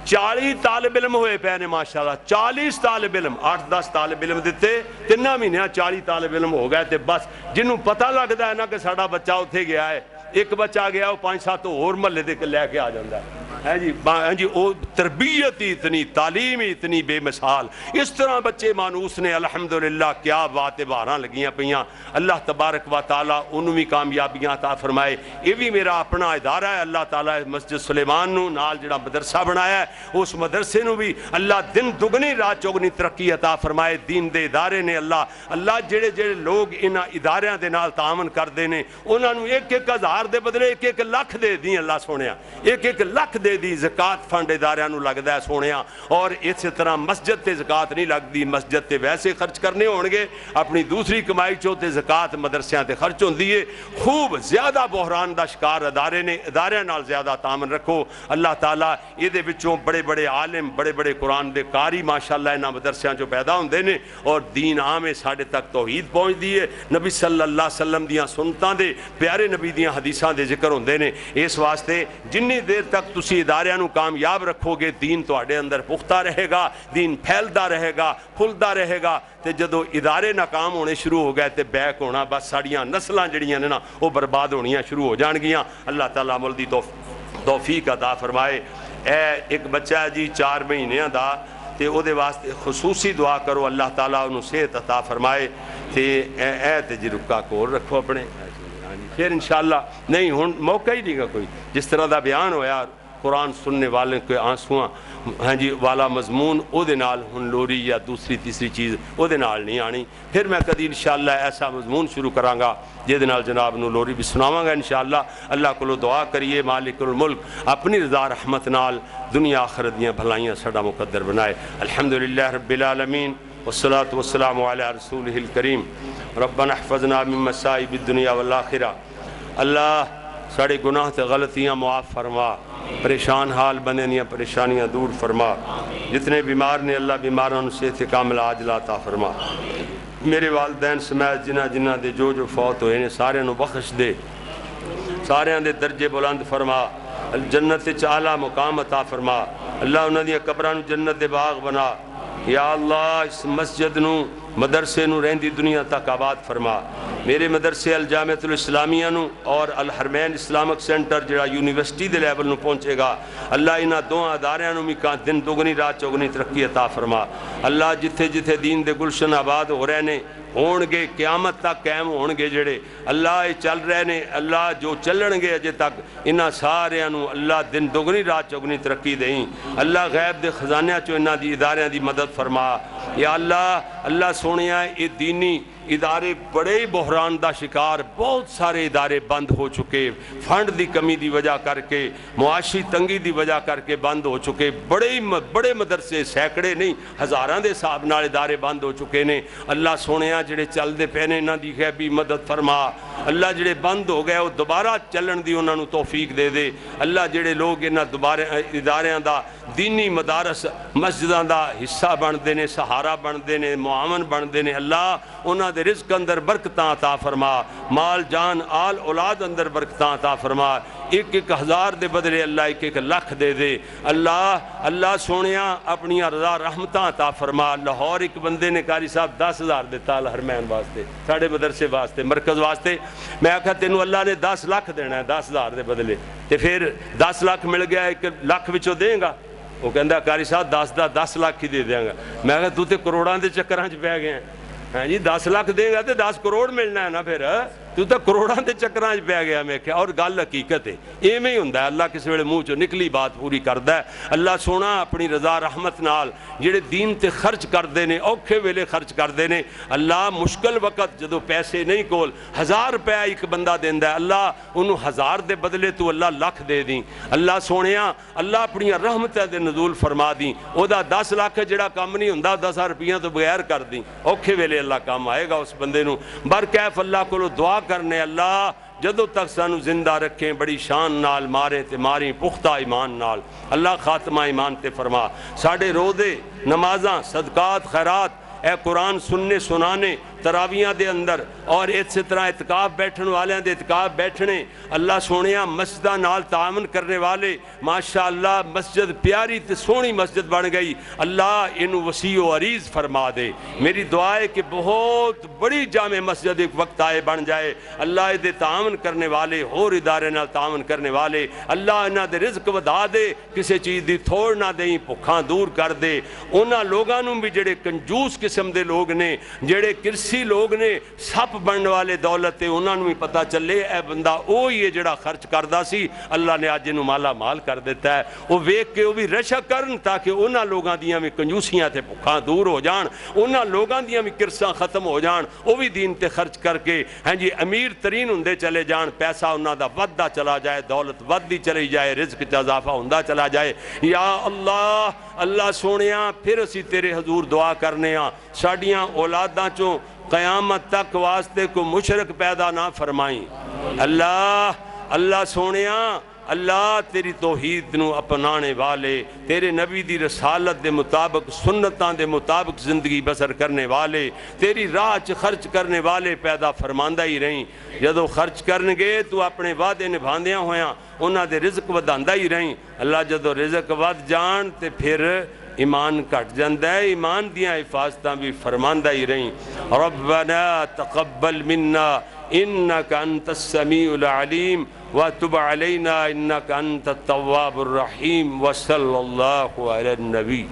S1: 40 طالب علم ہوئے پے نے ماشاءاللہ، 40 طالب علم، 8-10 طالب علم دیتے، 3 مہینے 40 طالب علم ہو گئے، تے بس جنہوں پتہ لگتا ہے نا کہ ساڈا بچہ اتھے گیا ہے، ایک بچہ گیا وہ 5-7 اور محلے دے لے کے آ جاتا ہے جی وہ تربیت ہی اتنی، تعلیم ہی اتنی بے مثال، اس طرح بچے مانوس نے الحمدللہ کیا بات باہراں لگیاں پیاں، اللہ تبارک و تعالیٰ انہوں بھی کامیابیاں عطا فرمائے۔ یہ بھی میرا اپنا ادارہ ہے، اللہ تعالیٰ مسجد سلیمان نو نال جڑا مدرسہ بنایا ہے اس مدرسے نو بھی اللہ دن دگنی رات چوگنی ترقی عطا فرمائے۔ دین دے ادارے نے اللہ جڑے لوگ انہاں اداریاں دے نال تعاون کردے نے انہاں نو 1,000 دے بدلے 1 لاکھ دے دی اللہ سونیا، 1 لاکھ دے دی زکاة فنڈ اداریاں نو لگدا ہے سونیا۔ اور اسی طرح مسجد تے زکاة نہیں لگدی، مسجد تے ویسے خرچ کرنے ہون گے، اپنی دوسری کمائی چوں تے زکاة مدرسیاں تے خرچ ہوندی ہے۔ خوب زیادہ بحران دا شکار ادارے نے، اداریاں نال زیادہ تعاون رکھو، اللہ تعالیٰ یہ دے وچوں بڑے بڑے عالم، بڑے بڑے قرآن دے قاری ماشاءاللہ انہاں مدرسیاں چوں پیدا ہوندے نے، اور دین عام ساڈے تک توحید پہنچ دی ہے، نبی صلی اللہ علیہ وسلم دیاں سنتاں دے، پیارے نبی دیاں حدیثاں دے ذکر ہوندے نے۔ اس واسطے جنی دیر تک تسی اداریاں نو کامیاب رکھو گے، دین تواڈے اندر پختہ رہے گا، دین پھیلدا رہے گا، پھلدا رہے گا۔ تے جدو ادارے ناکام ہونے شروع ہو گئے تے بیک ہونا، بس ساڑیاں نسلاں جڑیاں نے نا وہ برباد ہونیاں شروع ہو جان گیاں۔ اللہ تعالیٰ عمل دی توفیق عطا فرمائے۔ ایک بچہ ہے جی 4 مہینیاں دا، تے او دے واسطے خصوصی دعا کرو اللہ تعالیٰ انہوں صحت عطا فرمائے۔ تے تے جی رکا کور رکھو اپنے، پھر انشاءاللہ نہیں ہن موقع ہی نہیں گا کوئی، جس طرح دا بیان ہویا قرآن سننے والے کے آنسواں جی والا مضمون او دے نال ہن لوری یا دوسری تیسری چیز او دے نال نہیں آنی۔ پھر میں کدی انشاءاللہ ایسا مضمون شروع کراں گا جے دے نال جناب نو لوری بھی سناواں گا انشاءاللہ۔ اللہ کو دعا کریے مالک الملک اپنی رضا رحمت نال دنیا آخرت دیاں بھلائیاں ساڈا مقدر بنائے۔ الحمدللہ رب العالمین والصلاة والسلام علی رسولہ الکریم۔ ربنا احفظنا من مصائب الدنیا والآخرہ۔ اللہ ساڑے گناہ تے غلطیاں معاف فرما، پریشان حال بنے دیاں پریشانیاں دور فرما، جتنے بیمار نے اللہ بیماراں نو صحت کامل عاجل عطا فرما۔ میرے والدین سمیت جنہ دے جو فوت ہوئے نے سارے نو بخش دے، سارے دے درجے بلند فرما، جنت وچ اعلیٰ مقام عطا فرما۔ اللہ انہاں دیاں قبراں نو جنت دے باغ بنا۔ یا اللہ اس مسجد نو مدرسے نو رہندی دنیا تک آباد فرما۔ میرے مدرسے الجامعہ الاسلامیہ نو اور الحرمین اسلامک سینٹر جڑا یونیورسٹی دے لیول نو پہنچے گا، اللہ انہاں دو اداریاں نو بھی دن دگنی رات چوگنی ترقی عطا فرما۔ اللہ جتھے جتھے دین دے گلشن آباد ہو رہے نے ہون گے، قیامت تک قائم ہون گے جڑے اللہ یہ چل رہے نے، اللہ جو چلن گے اجے تک انہاں سارے نو اللہ دن دگنی رات چوگنی ترقی دیں۔ اللہ غیب دے خزانیاں چو انہاں دی اداریاں دی مدد فرما۔ یا اللہ اللہ سونیا یہ دینی ادارے بڑے بحران دا شکار، بہت سارے ادارے بند ہو چکے، فنڈ دی کمی دی وجہ کر کے، معاشی تنگی دی وجہ کر کے بند ہو چکے، بڑے مدرسے سینکڑے نہیں ہزاراں دے حساب نال ادارے بند ہو چکے نے۔ اللہ سونیا جڑے چل دے پے نے انہاں دی غیبی مدد فرما، اللہ جڑے بند ہو گئے وہ دوبارہ چلن دی انہاں نوں توفیق دے دے۔ اللہ جڑے لوگ انہاں دوبارہ اداریاں دا دینی مدارس مسجداں دا حصہ بندے نے، سہارا بندے نے، معاون بندے نے، اللہ انہاں دے رزق اندر برکتاں عطا فرما، مال جان آل اولاد اندر برکتاں عطا فرما، 1,000 دے بدلے اللہ 1,00,000 دے دے۔ اللہ سونیا اپنی رضا رحمتاں عطا فرما۔ لاہور ایک بندے نے قاری صاحب 10,000 دیتا الحرمین واسطے، ساڑھے مدرسے واسطے، مرکز واسطے۔ میں آکھا تینوں اللہ نے 10 لاکھ دینا ہے 10,000 دے بدلے، تے پھر 10 لاکھ مل گیا 1 لاکھ وچوں دیں گا؟ وہ کہندا قاری صاحب 10 لاکھ ہی دے دیاں گا۔ میں کہا تو تے کروڑاں دے چکراں چ پے گئے ہیں، ہاں جی 10 لاکھ دے گا تے 10 کروڑ ملنا ہے نا، پھر تو تے کروڑاں دے چکراں چ پے گیا۔ میں کہا اور گل حقیقت ہے، ایویں ہی ہوندا ہے، اللہ کس ویلے منہ چوں نکلی بات پوری کردا ہے۔ اللہ سونا اپنی رضا رحمت نال جڑے دین تے خرچ کردے نے، اوکھے ویلے خرچ کردے نے، اللہ مشکل وقت جدوں پیسے نہیں کول 1000 روپے ایک بندہ دیندا ہے، اللہ انہوں 1000 دے بدلے تو اللہ لاکھ دے دیں۔ اللہ سونیا اللہ اپنی رحمتاں دے نزول فرما دیں، او دا 10 لاکھ جڑا کام نہیں ہوندا 10,000 روپیاں تو بغیر کر دیں، اوکھے ویلے اللہ کام آئے گا اس بندے نوں۔ برکیف اللہ کولو دعا کرنے، اللہ جدوں تک سانو زندہ رکھیں بڑی شان نال مارے تے ماری پختہ ایمان نال، اللہ خاتمہ ایمان تے فرما۔ ساڑھے روزے نمازاں صدقات خیرات اے قرآن سننے سنانے تراویاں دے اندر اور اسی طرح اعتکاف بیٹھن والے دے اعتکاف بیٹھنے، اللہ سونیا مسجدہ نال تعاون کرنے والے ماشاءاللہ مسجد پیاری تے سونی مسجد بن گئی، اللہ انہوں وسیع و عریض فرما دے۔ میری دعا ہے کہ بہت بڑی جامع مسجد ایک وقت آئے بن جائے، اللہ دے تعاون کرنے والے اور ادارے نال تعاون کرنے والے اللہ انہاں دے رزق ودا دے، کسی چیز دی تھوڑ نہ دیں، بھکھاں دور کر دے۔ انہاں لوگاں نوں بھی جڑے کنجوس قسم دے لوگ نے، جڑے کرسی لوگ نے سپ بننے والے دولت ہے، انہاں نوں بھی پتہ چلے اے بندہ اوہی ہے جڑا خرچ کردا سی، اللہ نے آج انہوں مالا مال کر دیتا ہے۔ وہ ویکھ کے وہ بھی رشا کرن تاکہ انہاں لوگاں دیاں میں کنجوسیاں تے بھکھاں دور ہو جان، انہاں لوگاں دیاں میں کرساں ختم ہو جان، وہ بھی دین تے خرچ کر کے ہاں جی امیر ترین ہوندے چلے جان، پیسہ انہاں دا وددا چلا جائے، دولت ودی چلی جائے، رزق چ اضافہ ہوندا چلا جائے۔ یا اللہ اللہ سونیاں پھر اسی تیرے حضور دعا کرنے ہاں، ساڈیاں اولاداں چوں قیامت تک واسطے کو مشرک پیدا نہ فرمائیں۔ اللہ سونیاں اللہ تیری توحید نو اپنانے والے، تیرے نبی دی رسالت دے مطابق سنتاں دے مطابق زندگی بسر کرنے والے، تیری راہ چ خرچ کرنے والے پیدا فرماندہ ہی رہیں۔ جدو خرچ کرنگے تو اپنے وعدے نبھاندیاں ہویاں انہاں دے رزق وداندہ ہی رہیں۔ اللہ جدو رزق ود جان تے پھر ایمان کٹ جاندہ ہے، ایمان دیاں حفاظتاں بھی فرماندہ ہی رہیں۔ ربنا تقبل منا انکا انت السمیع العلیم وتب علینا انکا انت التواب الرحیم وصلی اللہ علی النبی۔